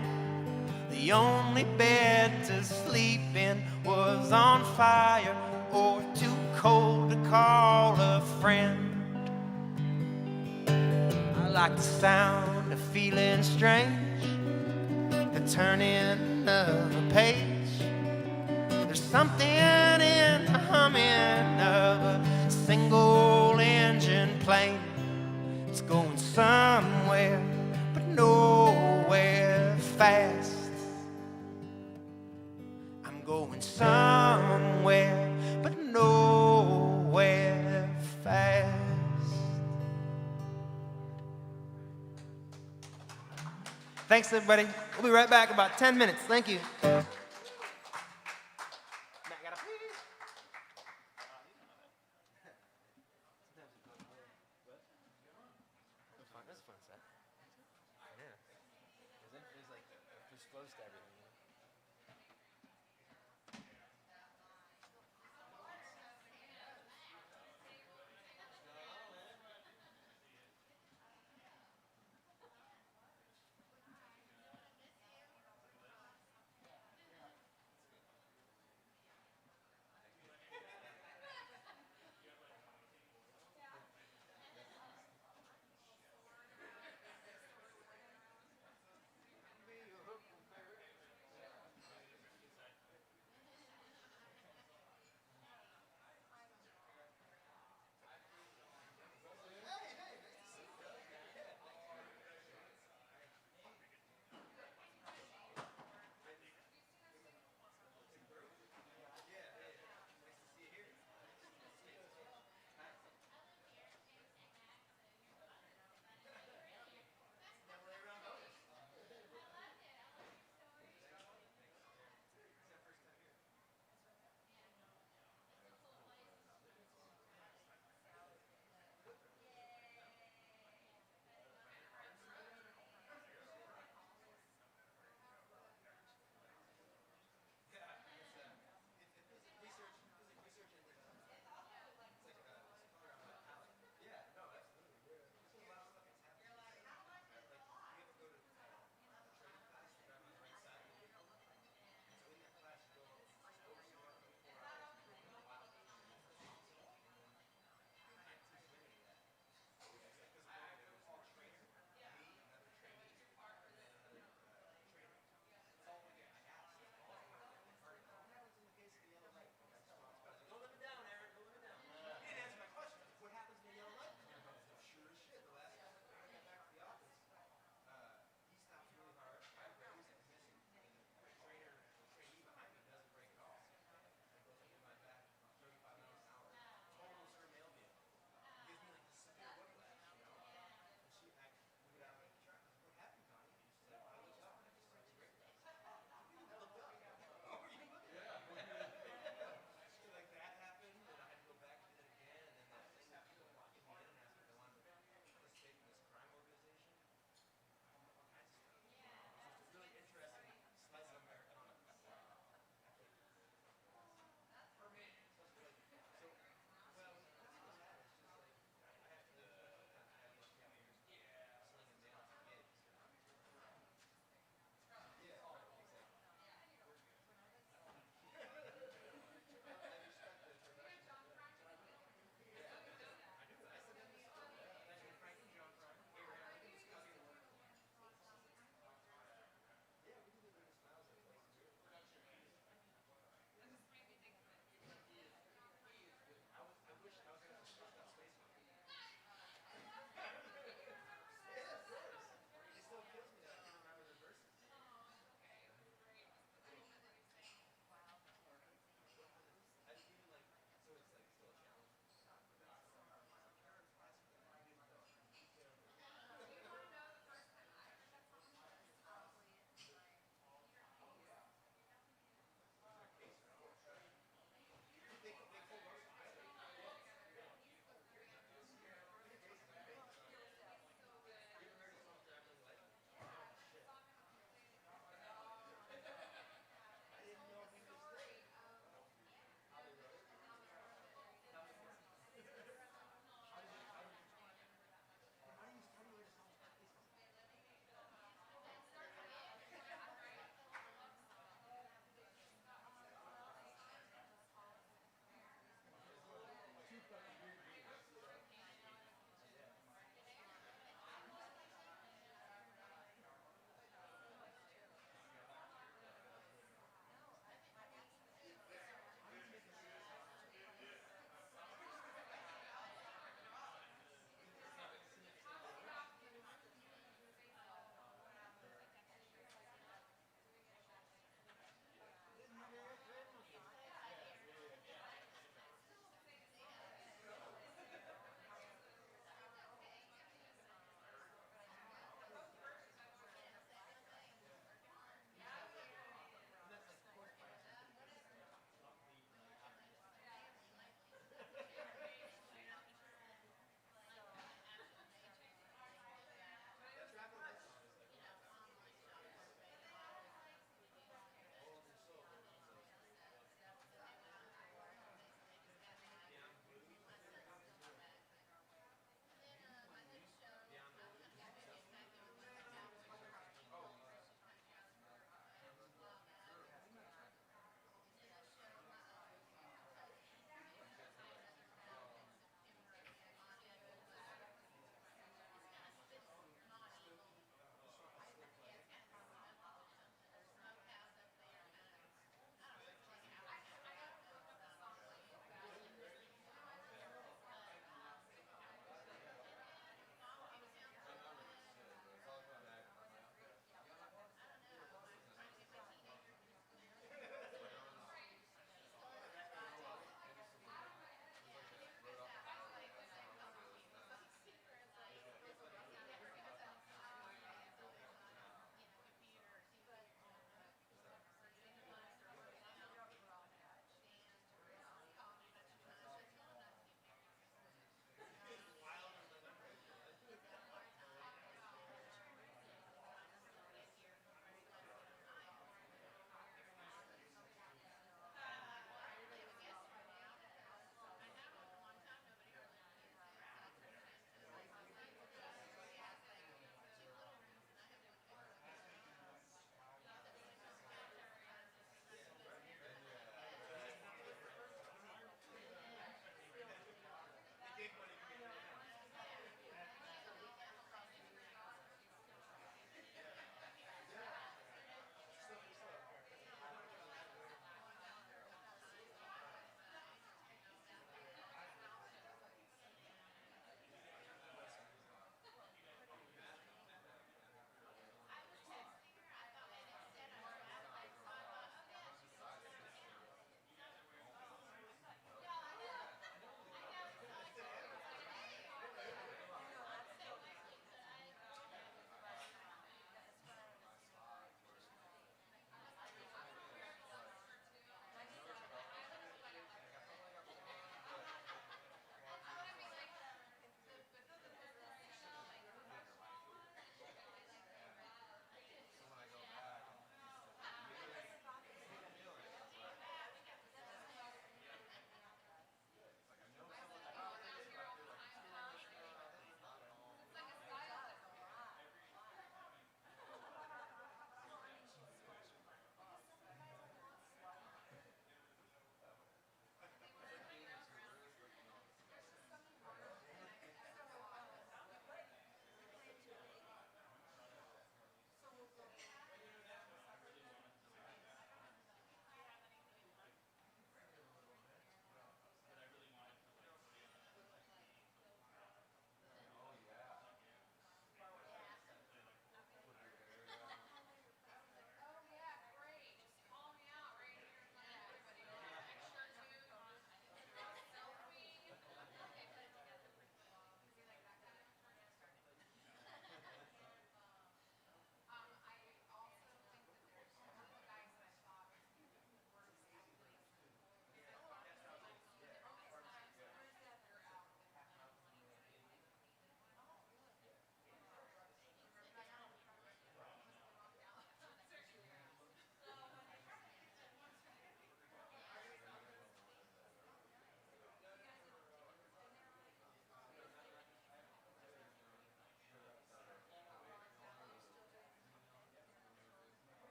the only bed to sleep in was on fire or too cold to call a friend. I like the sound of feeling strange, the turning of a page. There's something in the humming of a single engine plane. It's going somewhere, but nowhere fast. I'm going somewhere, but nowhere fast. Thanks, everybody. We'll be right back in about 10 minutes. Thank you. Matt, gotta pee? That's a fun set. Yeah. There's like, there's close to everything.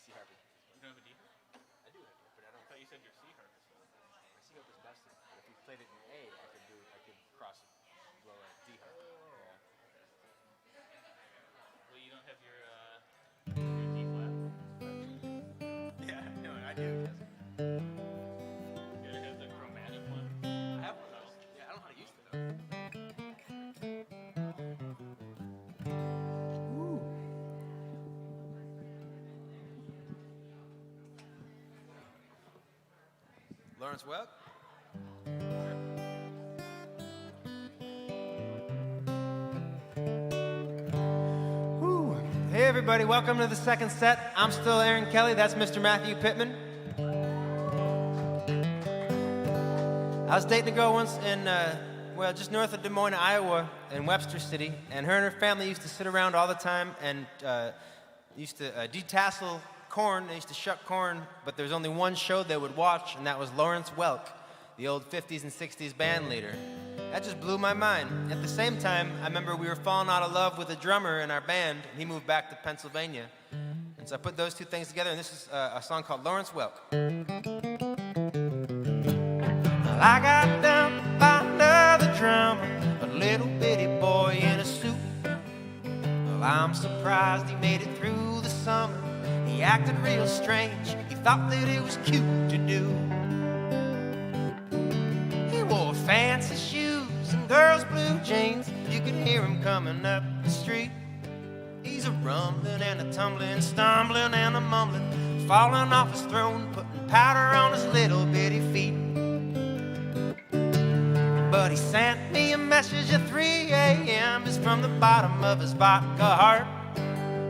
C harp. You don't have a D? I do have it, but I don't. I thought you said your C harp is still. My C harp is busted. But if we played it in A, I could cross blow a D harp. Yeah. Well, you don't have your D flat? Yeah, no, I do. Yes. You ever have the chromatic one? I have one of those. Yeah, I don't know how to use it though. Lawrence Welk. Woo. Hey everybody, welcome to the second set. I'm still Aaron Kelly, that's Mr. Matthew Pittman. I was dating a girl once in, just north of Des Moines, Iowa, in Webster City, and her family used to sit around all the time and used to detassel corn. They used to shuck corn, but there was only one show they would watch, and that was Lawrence Welk, the old 50s and 60s band leader. That just blew my mind. At the same time, I remember we were falling out of love with a drummer in our band, and he moved back to Pennsylvania. And so I put those two things together, and this is a song called Lawrence Welk. Well, I got dumped by another drummer, a little bitty boy in a suit. Well, I'm surprised he made it through the summer. He acted real strange, he thought that it was cute to do. He wore fancy shoes and girls' blue jeans. You could hear him coming up the street. He's a rumbling and a tumbling, stumbling and a mumbling, falling off his throne, putting powder on his little bitty feet. But he sent me a message at 3 a.m. It's from the bottom of his vodka heart.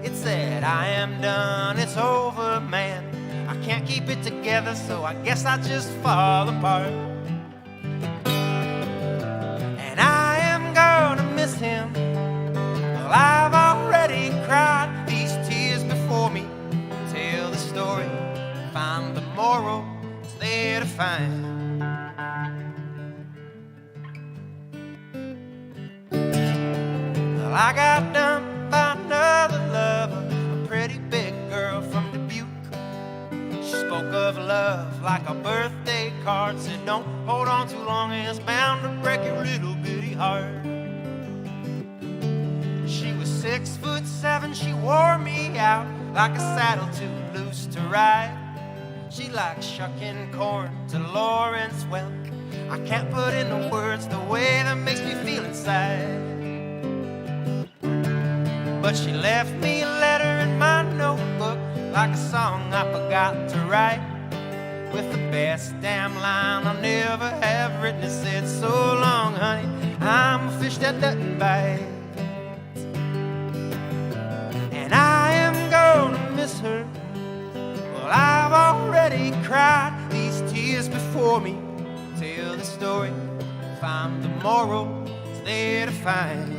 It said, I am done, it's over, man. I can't keep it together, so I guess I just fall apart. And I am gonna miss him. Well, I've already cried these tears before me. Tell the story, find the moral, it's there to find. Well, I got dumped by another lover, a pretty big girl from Dubuque. She spoke of love like a birthday card, said don't hold on too long, it's bound to break your little bitty heart. She was 6'7", she wore me out like a saddle too loose to ride. She liked shucking corn to Lawrence Welk. I can't put into words the way that makes me feel inside. But she left me a letter in my notebook, like a song I forgot to write, with the best damn line I'll never have written. It said, so long, honey, I'm a fish that doesn't bite. And I am gonna miss her. Well, I've already cried these tears before me. Tell the story, find the moral, it's there to find.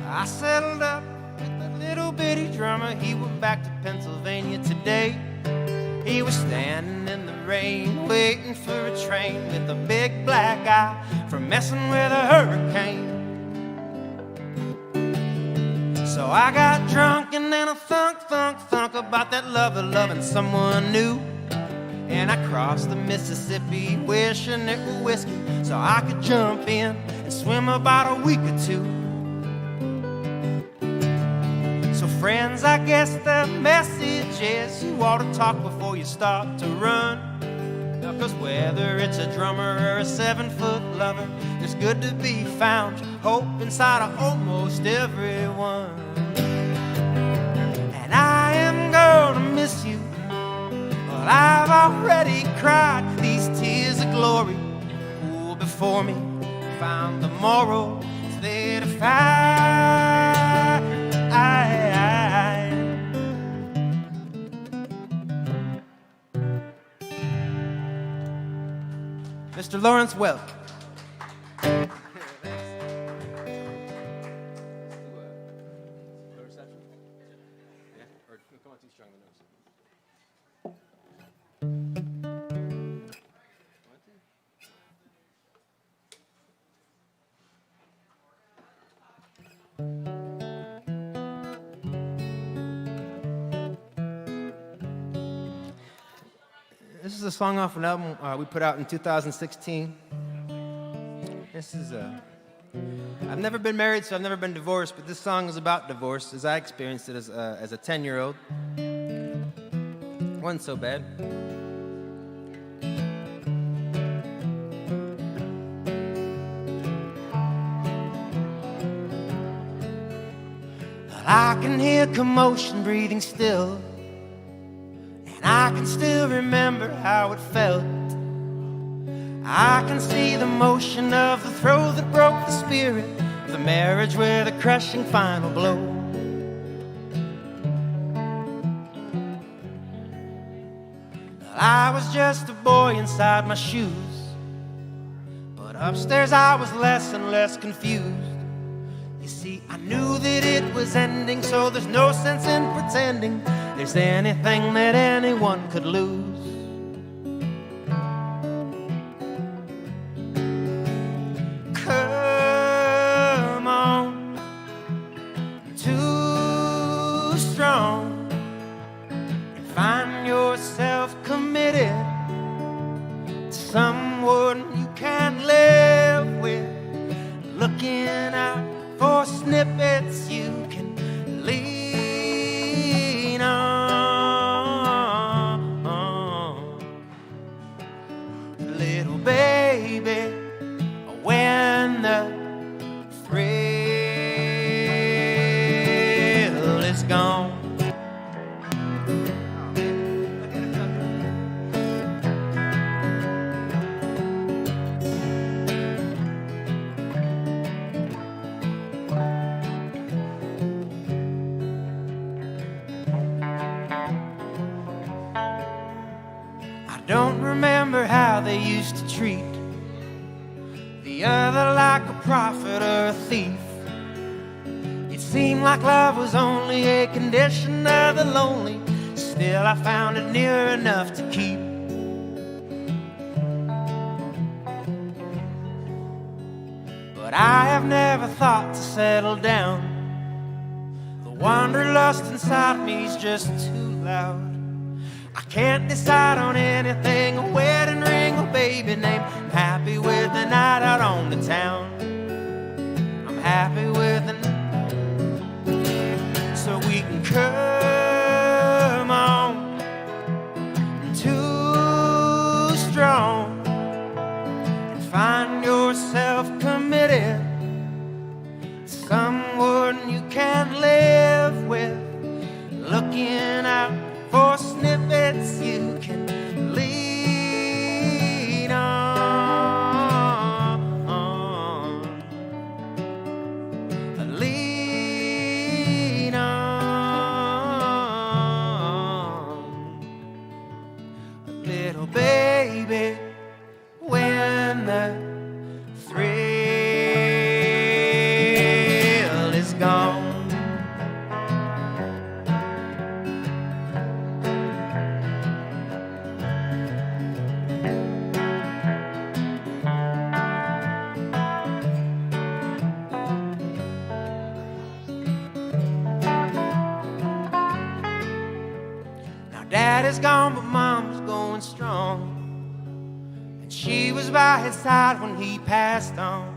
I settled up with a little bitty drummer. He went back to Pennsylvania today. He was standing in the rain, waiting for a train, with a big black eye for messing with a hurricane. So I got drunk and then I thunk about that lover loving someone new. And I crossed the Mississippi wishing it were whiskey, so I could jump in and swim about a week or two. So friends, I guess the message is you ought to talk before you start to run. Cause whether it's a drummer or a 7-foot lover, it's good to be found hope inside of almost everyone. And I am gonna miss you. Well, I've already cried these tears of glory. Cool before me, found the moral is there to find. Mr. Lawrence Welk. This is a song off an album we put out in 2016. This is I've never been married, so I've never been divorced, but this song is about divorce, as I experienced it as a 10-year-old. Wasn't so bad. I can hear commotion breathing still, and I can still remember how it felt. I can see the motion of the throw that broke the spirit of the marriage with a crushing final blow. I was just a boy inside my shoes, but upstairs I was less and less confused. You see, I knew that it was ending, so there's no sense in pretending there's anything that anyone could lose. Come on, too strong, and find yourself committed to someone you can't live with, looking out for snippets you can lean on. Little baby, when the thrill is gone. I don't remember how they used to treat the other like a prophet or a thief. It seemed like love was only a condition of the lonely. Still, I found it near enough to keep. But I have never thought to settle down. The wanderlust inside me is just too loud. I can't decide on anything, a wedding ring or baby name. I'm happy with the night out on the town. I'm happy with the so we can come on, too strong, and find yourself committed to someone you can't live with, looking out for snippets you can lean on, lean on, little baby, when the thrill is gone. Daddy's gone, but Mom's going strong, and she was by his side when he passed on.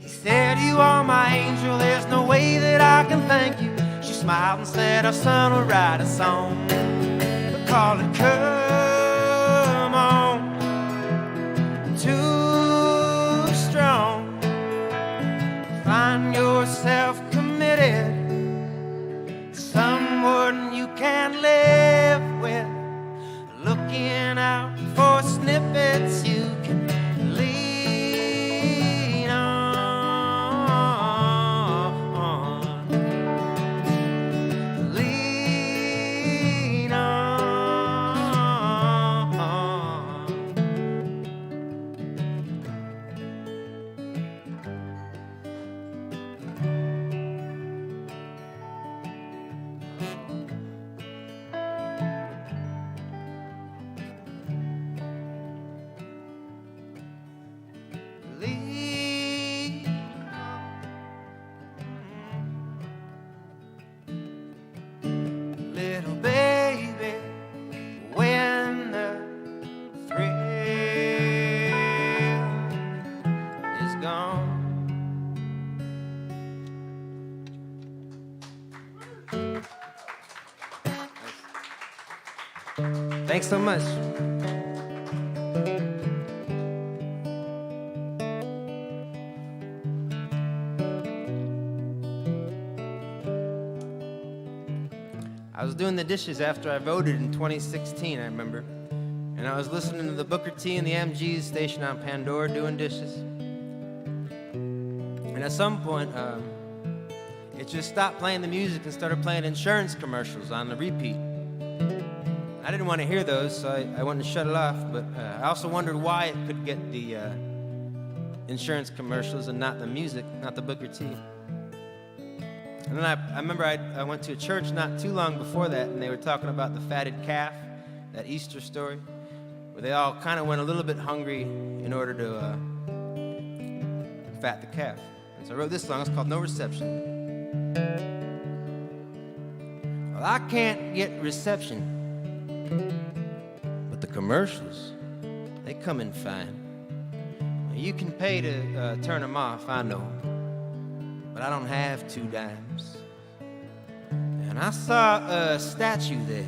He said, "You are my angel, there's no way that I can thank you." She smiled and said, "Our son will write a song, but call it Come On, Too Strong. Find yourself committed to someone you can't live with, looking out for snippets you can lean Thanks so much. I was doing the dishes after I voted in 2016, I remember. And I was listening to the Booker T and the MGs station on Pandora doing dishes. And at some point, it just stopped playing the music and started playing insurance commercials on the repeat. I didn't want to hear those, so I went and shut it off. But I also wondered why it could get the insurance commercials and not the music, not the Booker T. And then I remember I went to a church not too long before that, and they were talking about the fatted calf, that Easter story, where they all kind of went a little bit hungry in order to fat the calf. And so I wrote this song. It's called No Reception. Well, I can't get reception, but the commercials, they come in fine. You can pay to turn them off, I know, but I don't have 2 dimes. And I saw a statue there.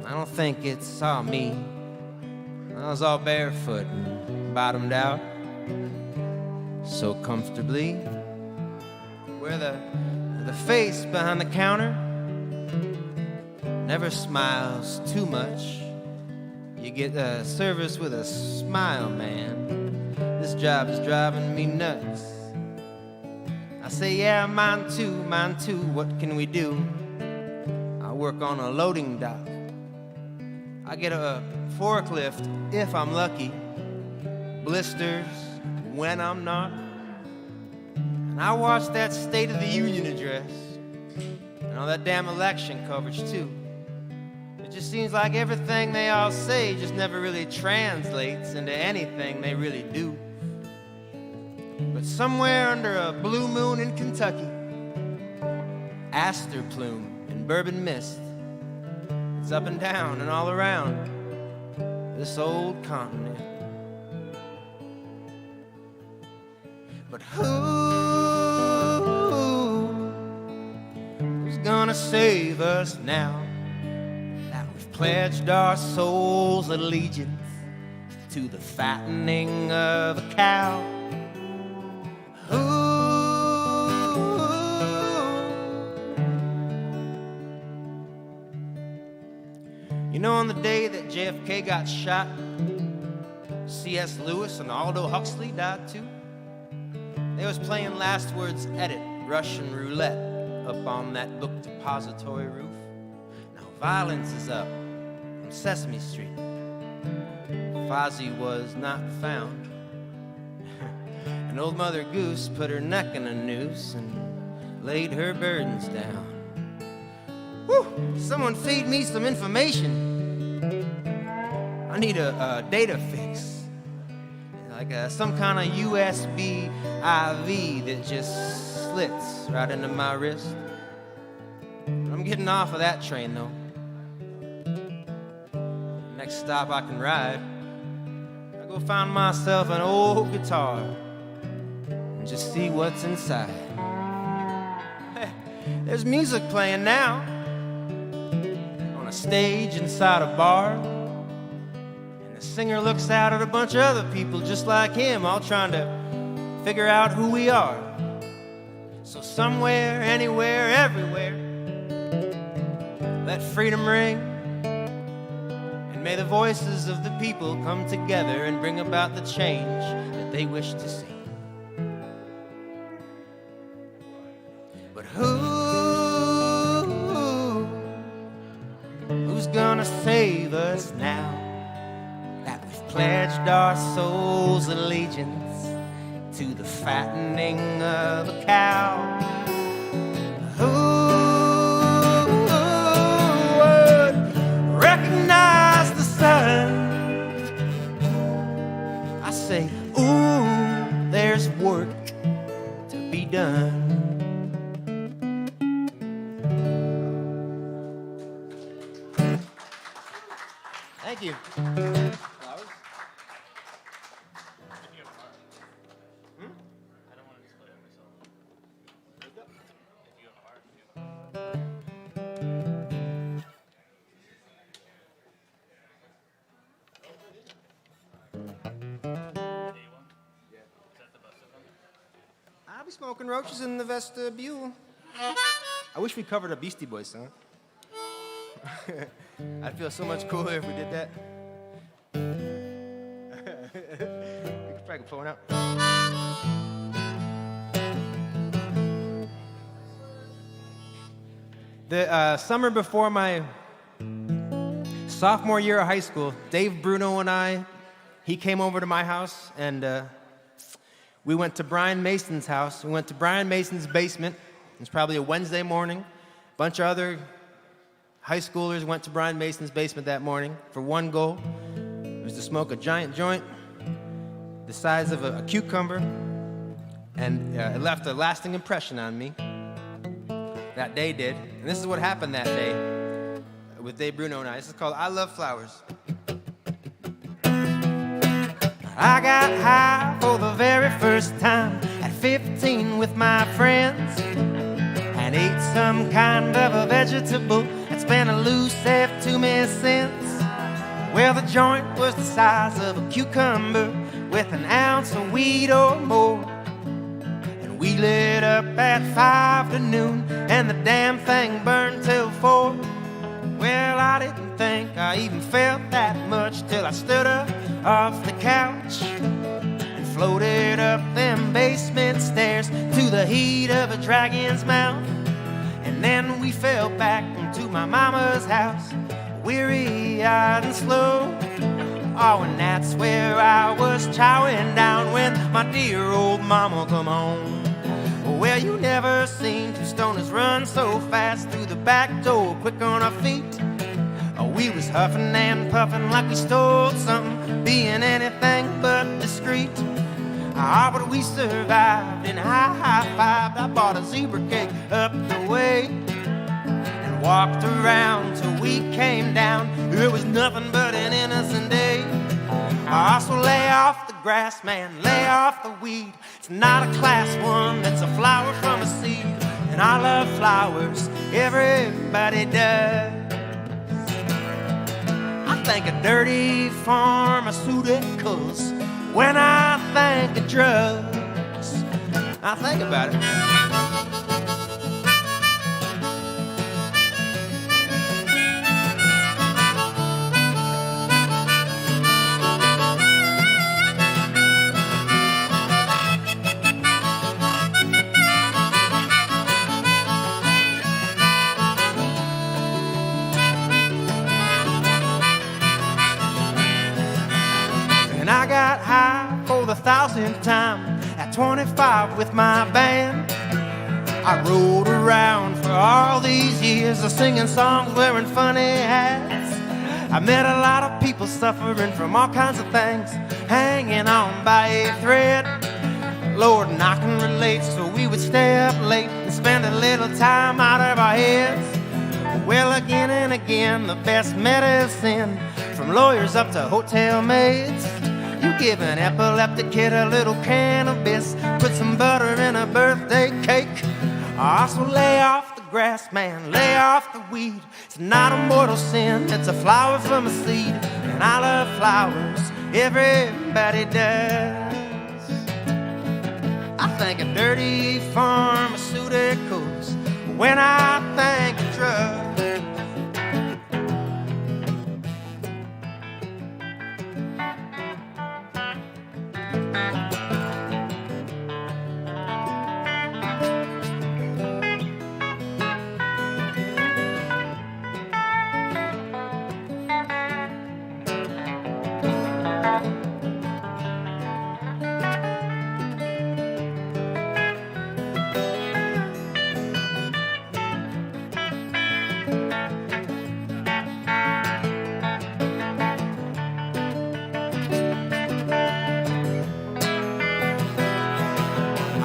I don't think it saw me. I was all barefoot and bottomed out, so comfortably. Where the face behind the counter never smiles too much. You get service with a smile, man. This job is driving me nuts. I say, yeah, mine too, what can we do? I work on a loading dock. I get a forklift if I'm lucky, blisters when I'm not. And I watch that State of the Union address and all that damn election coverage too. It just seems like everything they all say just never really translates into anything they really do. But somewhere under a blue moon in Kentucky, aster plume and bourbon mist, it's up and down and all around this old continent. But who's gonna save us now that we've pledged our souls' allegiance to the fattening of a cow? You know, on the day that JFK got shot, C.S. Lewis and Aldo Huxley died too. They was playing Last Word's Edit, Russian roulette, up on that book depository roof. Now violence is up on Sesame Street. Fozzie was not found. And old Mother Goose put her neck in a noose and laid her burdens down. Whew, someone feed me some information. I need a data fix. Like some kind of USB IV that just slits right into my wrist. I'm getting off of that train though. Next stop I can ride, I go find myself an old guitar and just see what's inside. Hey, there's music playing now on a stage inside a bar. The singer looks out at a bunch of other people just like him, all trying to figure out who we are. So somewhere, anywhere, everywhere, let freedom ring, and may the voices of the people come together and bring about the change that they wish to see. But who's gonna save us now? Pledged our souls' allegiance to the fattening of a cow. Who would recognize the sun? I say, ooh, there's work to be done. Thank you. smoking roaches in the vestibule. I wish we covered a Beastie Boys song. I'd feel so much cooler if we did that. We could probably pull one out. The summer before my sophomore year of high school, Dave Bruno and he came over to my house, and we went to Brian Mason's house. We went to Brian Mason's basement. It was probably a Wednesday morning. A bunch of other high schoolers went to Brian Mason's basement that morning for one goal. It was to smoke a giant joint the size of a cucumber, and it left a lasting impression on me. That day did. And this is what happened that day with Dave Bruno and I. This is called I Love Flowers. I got high for the very first time at 15 with my friends, and ate some kind of a vegetable that's been elusive to me since. Well, the joint was the size of a cucumber with an ounce of weed or more. And we lit up at 5 to noon, and the damn thing burned till 4. Well, I didn't think I even felt that much till I stood up off the couch and floated up them basement stairs to the heat of a dragon's mouth. And then we fell back into my mama's house, weary-eyed and slow. Oh, and that's where I was chowing down when my dear old mama come home. Well, you never seen two stoners run so fast through the back door, quick on our feet. Oh, we was huffing and puffing like we stole something, being anything but discreet. Ah, but we survived and high-fived. I bought a zebra cake up the way and walked around till we came down. It was nothing but an innocent day. I also lay off the grass, man, lay off the weed. It's not a class one, it's a flower from a seed. And I love flowers, everybody does. I think of dirty pharmaceuticals when I think of drugs. I think about it. And I got high for the 1,000th time at 25 with my band. I rode around for all these years, singing songs, wearing funny hats. I met a lot of people suffering from all kinds of things, hanging on by a thread. Lord, and I can relate, so we would stay up late and spend a little time out of our heads. Well, again and again, the best medicine, from lawyers up to hotel maids. You give an epileptic kid a little cannabis, put some butter in a birthday cake. I also lay off the grass, man, lay off the weed. It's not a mortal sin, it's a flower from a seed. And I love flowers, everybody does. I think of dirty pharmaceuticals when I think of drugs.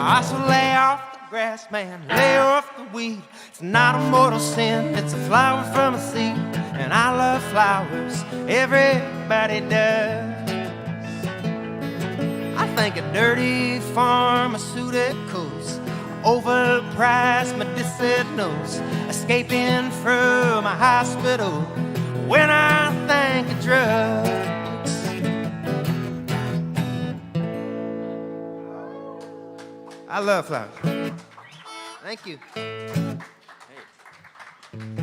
I so lay off the grass, man, lay off the weed. It's not a mortal sin, it's a flower from a seed. And I love flowers, everybody does. I think of dirty pharmaceuticals, overpriced medicinals, escaping from a hospital when I think of drugs. I I love flowers. Thank you. Hey. That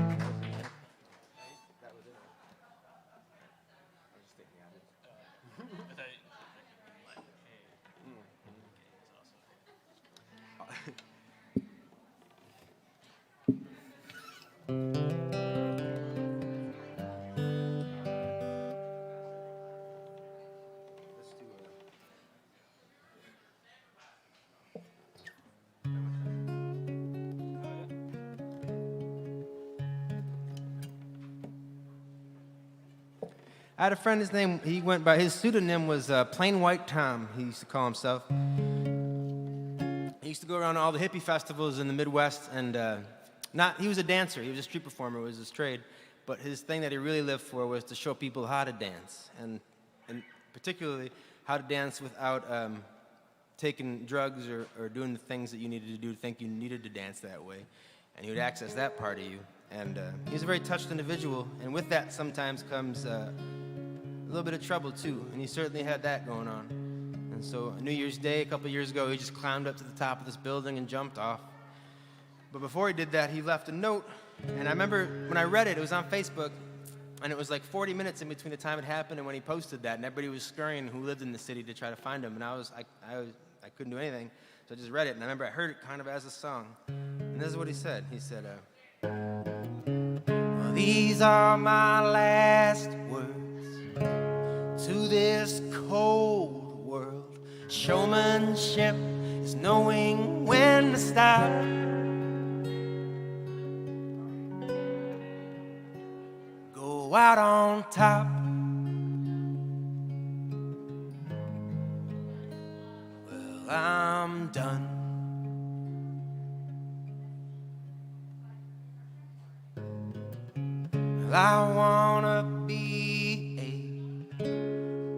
was it. I was just thinking I did. Let's do a. I had a friend, his pseudonym was Plain White Tom, he used to call himself. He used to go around to all the hippie festivals in the Midwest, and he was a dancer, he was a street performer, it was his trade, but his thing that he really lived for was to show people how to dance, and particularly how to dance without taking drugs or doing the things that you needed to do to think you needed to dance that way. And he would access that part of you. And he was a very touched individual, and with that sometimes comes a little bit of trouble too, and he certainly had that going on. And so New Year's Day, a couple years ago, he just climbed up to the top of this building and jumped off. But before he did that, he left a note, and I remember when I read it, it was on Facebook, and it was like 40 minutes in between the time it happened and when he posted that, and everybody was scurrying who lived in the city to try to find him, and I couldn't do anything, so I just read it, and I remember I heard it kind of as a song. And this is what he said. He said, these are my last words to this cold world. Showmanship is knowing when to stop. Go out on top. Well, I'm done. I wanna be a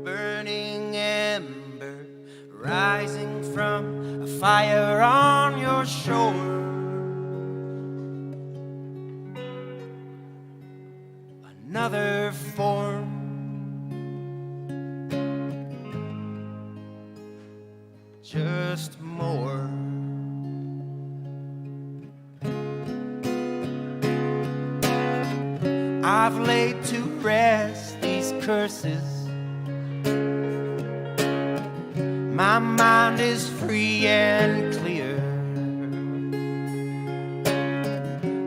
burning ember rising from a fire on your shore. Another form, just more. I've laid to rest these curses. My mind is free and clear.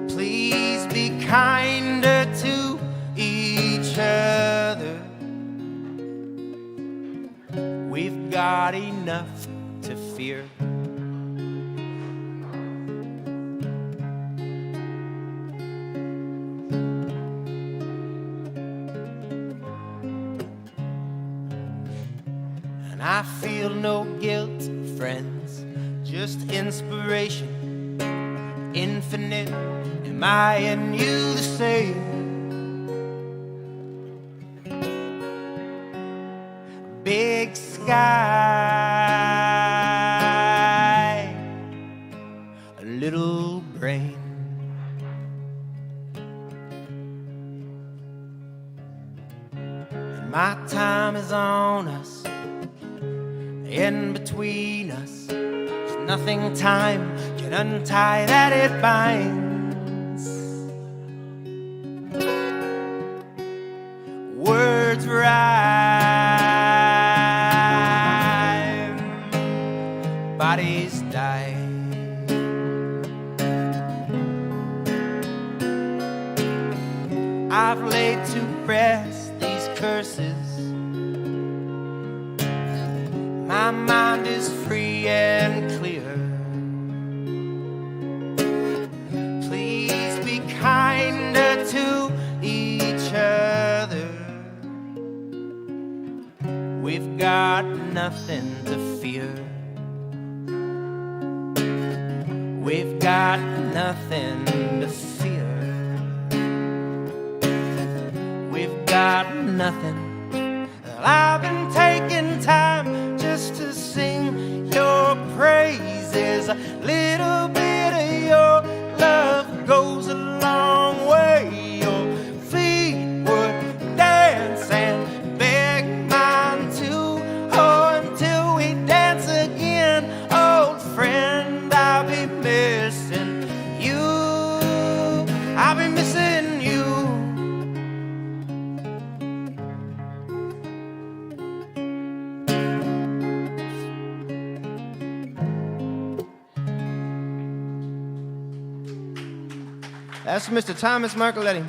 Please be kinder to each other. We've got enough to fear. I feel no guilt, friends, just inspiration, infinite. Am I and you the same? Big sky, a little brain. And my time is on us. In between us, there's nothing time can untie that it binds. Words rhyme, bodies die. I've laid to rest these curses. My mind is free and clear. Please be kinder to each other. We've got nothing to fear. We've got nothing to fear. We've got nothing. I've been taking time just to sing your praises. A little bit of your love goes a long way. Your feet would dance and beg mine too. Oh, until we dance again, old friend. That's Mr. Thomas Marcoletti.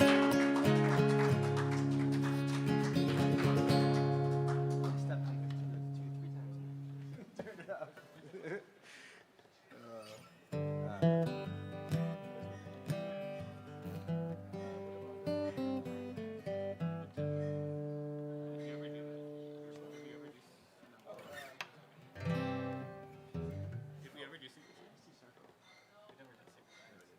Did we ever do single chairs? We never did single chairs.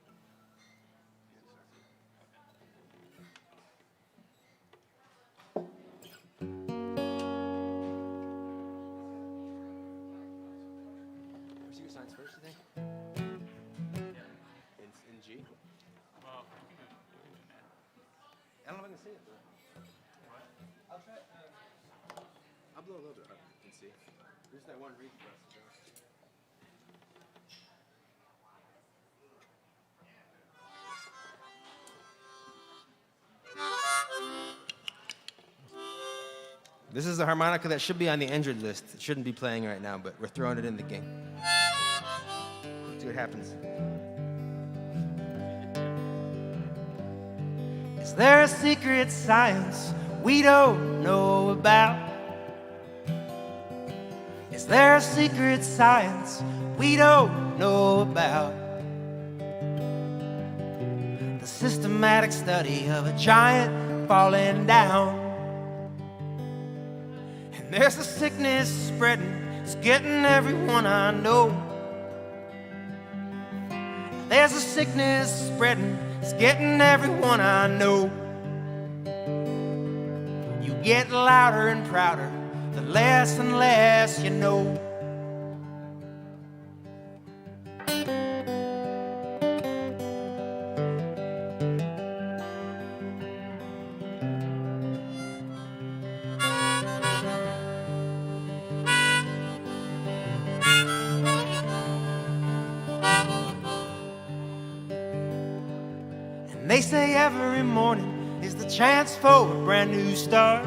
See what signs first, you think? In G? Well, we can do that. I don't know if I can see it, but I'll try. I'll blow a little bit up and see. There's that one reed for us to go. This is the harmonica that should be on the injured list. It shouldn't be playing right now, but we're throwing it in the game. See what happens. Is there a secret science we don't know about? Is there a secret science we don't know about? The systematic study of a giant falling down. And there's a sickness spreading, it's getting everyone I know. There's a sickness spreading, it's getting everyone I know. You get louder and prouder, the less and less you know. And they say every morning is the chance for a brand new start.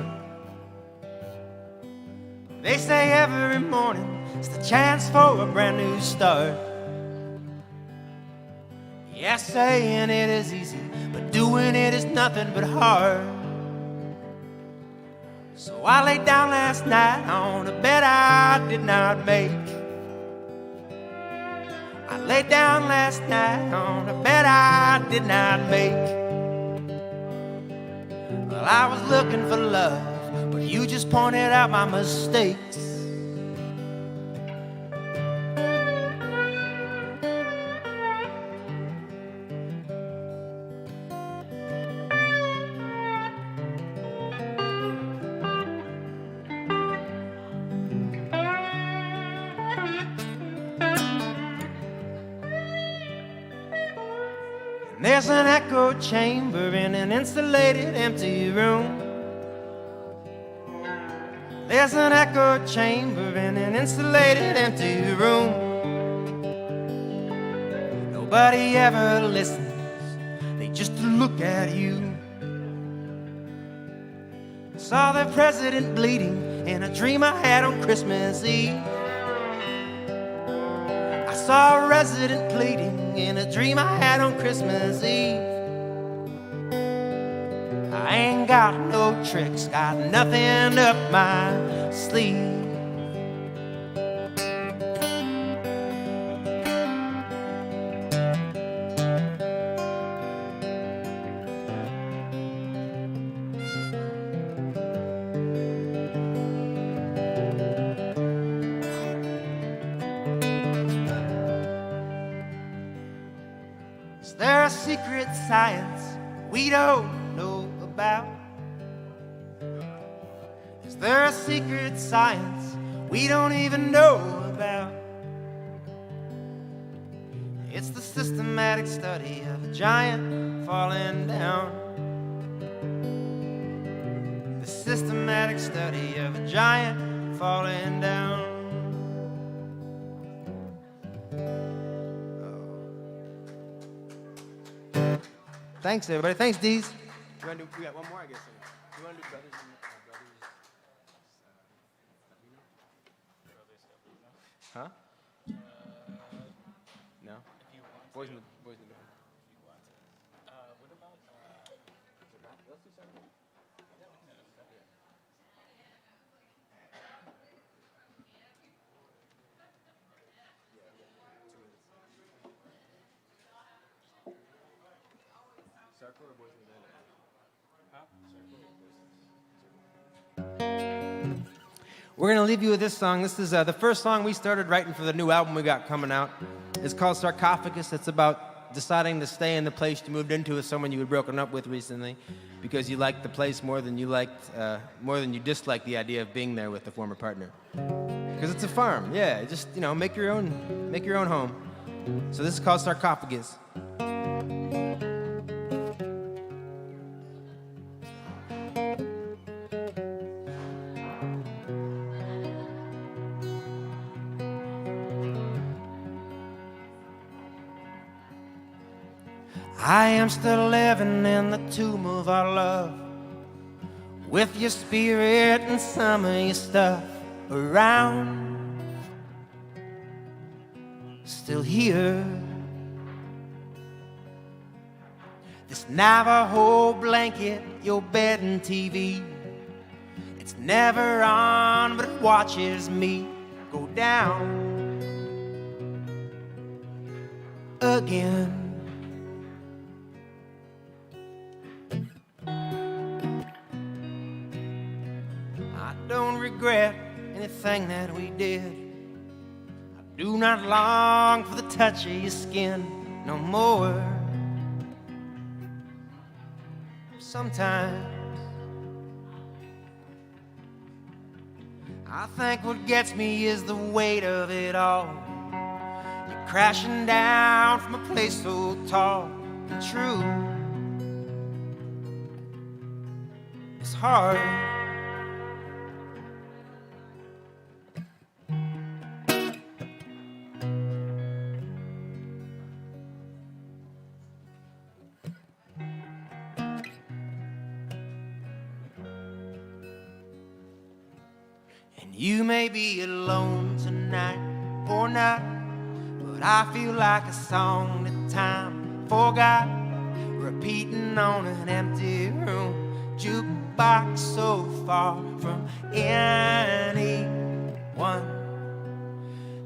They say every morning is the chance for a brand new start. Yeah, saying it is easy, but doing it is nothing but hard. So I laid down last night on a bed I did not make. I laid down last night on a bed I did not make. Well, I was looking for love, but you just pointed out my mistakes. There's an echo chamber in an insulated empty room. There's an echo chamber in an insulated empty room. Nobody ever listens, they just look at you. Saw the president bleeding in a dream I had on Christmas Eve. I saw a resident pleading in a dream I had on Christmas Eve. I ain't got no tricks, got nothing up my sleeve. Is there a secret science we don't know about? Is there a secret science we don't even know about? It's the systematic study of a giant falling down. The systematic study of a giant falling down. Thanks, everybody. Thanks, Deez. We got one more, I guess. You want to do brothers and Huh? If No? you want Boys to. in the If you want to. Circle or Boys in the Band? Huh? We're going to leave you with this song. This is the first song we started writing for the new album we got coming out. It's called Sarcophagus. It's about deciding to stay in the place you moved into with someone you had broken up with recently because you liked the place more than you disliked the idea of being there with the former partner. Because it's a farm, yeah. Just, make your own home. So this is called Sarcophagus. I am still living in the tomb of our love, with your spirit and some of your stuff around. Still here. This Navajo blanket, your bed and TV, it's never on, but it watches me go down again. I don't regret anything that we did. I do not long for the touch of your skin no more. Sometimes I think what gets me is the weight of it all. You're crashing down from a place so tall and true. It's hard. You may be alone tonight or not, but I feel like a song that time forgot, repeating on an empty room jukebox so far from anyone.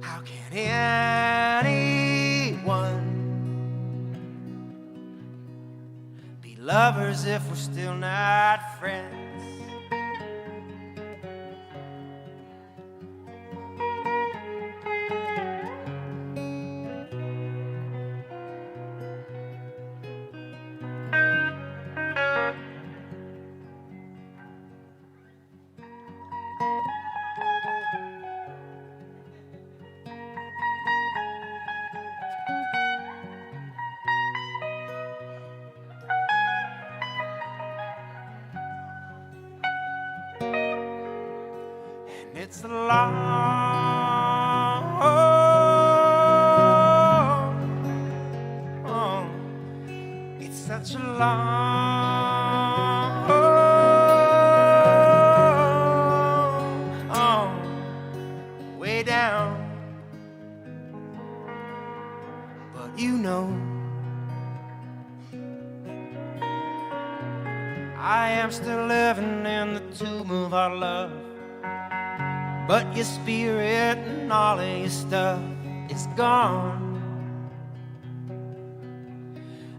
How can anyone be lovers if we're still not friends? It's a long, it's such a long, way down. But I am still living in the tomb of our love. But your spirit and all of your stuff is gone.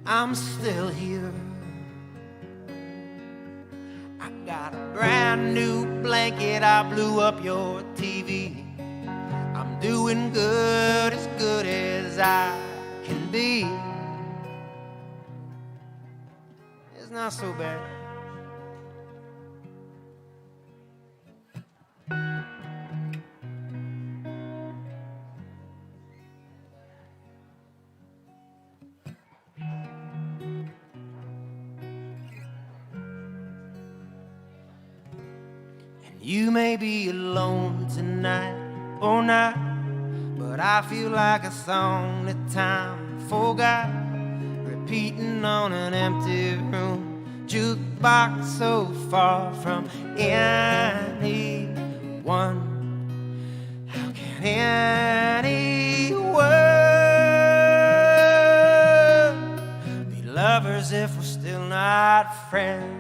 I'm still here. I got a brand new blanket, I blew up your TV. I'm doing good as I can be. It's not so bad. You may be alone tonight or not, but I feel like a song that time forgot, repeating on an empty room jukebox so far from anyone. How can anyone be lovers if we're still not friends?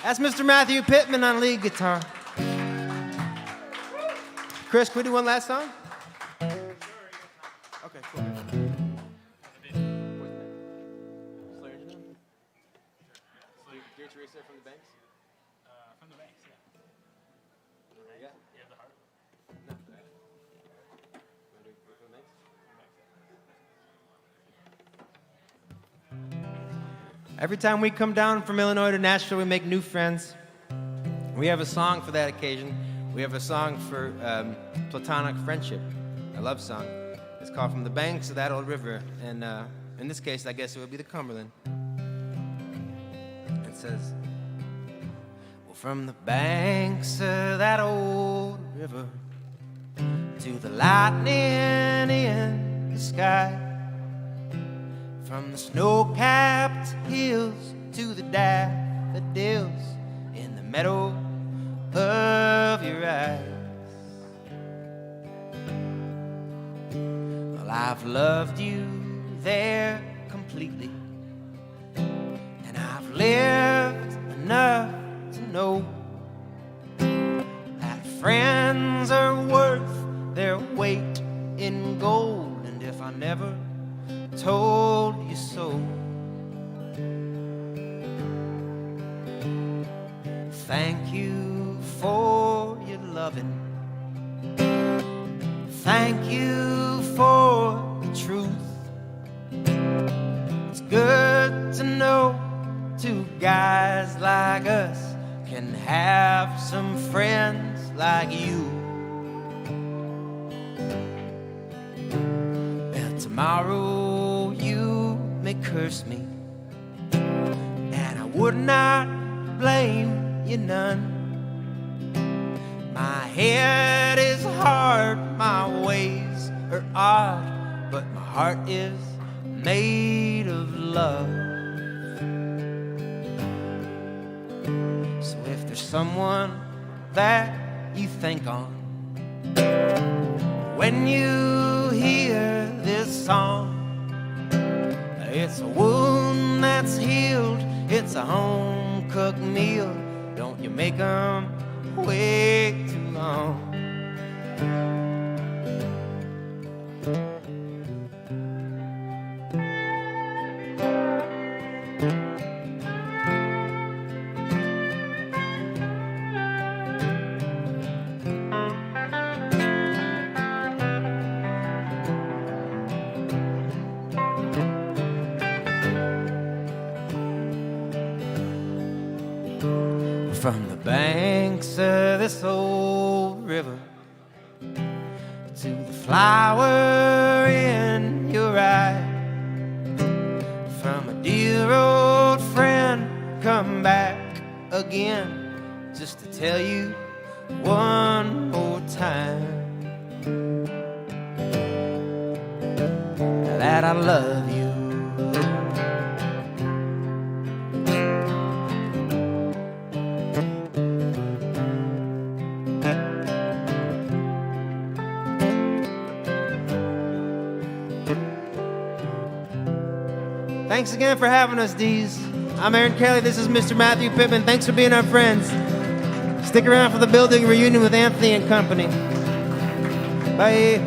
That's Mr. Matthew Pittman on lead guitar. Chris, can we do one last song? Okay, cool. Dear Teresa from the Banks? From the Banks, yeah. Yeah. You have the heart? No. From the Banks? Every time we come down from Illinois to Nashville, we make new friends. We have a song for that occasion. We have a song for platonic friendship, a love song. It's called From the Banks of That Old River. And in this case, I guess it would be the Cumberland. It says, well, from the banks of that old river to the lightning in the sky, from the snow-capped hills to the daffodils in the meadow of your eyes. Well, I've loved you there completely, and I've lived enough to know that friends are worth their weight in gold. And if I never told you so, thank you for your loving. Thank you for the truth. It's good to know two guys like us can have some friends like you. And tomorrow you may curse me, and I would not blame you none. My head is hard, my ways are odd, but my heart is made of love. So if there's someone that you think on when you hear this song, it's a wound that's healed, it's a home-cooked meal. Don't you make 'em wait too long. From the banks of this old river to the flower in your eye, from a dear old friend come back again just to tell you one more time that I love you. Thanks again for having us, Dees. I'm Aaron Kelly. This is Mr. Matthew Pittman. Thanks for being our friends. Stick around for the building reunion with Anthony and company. Bye.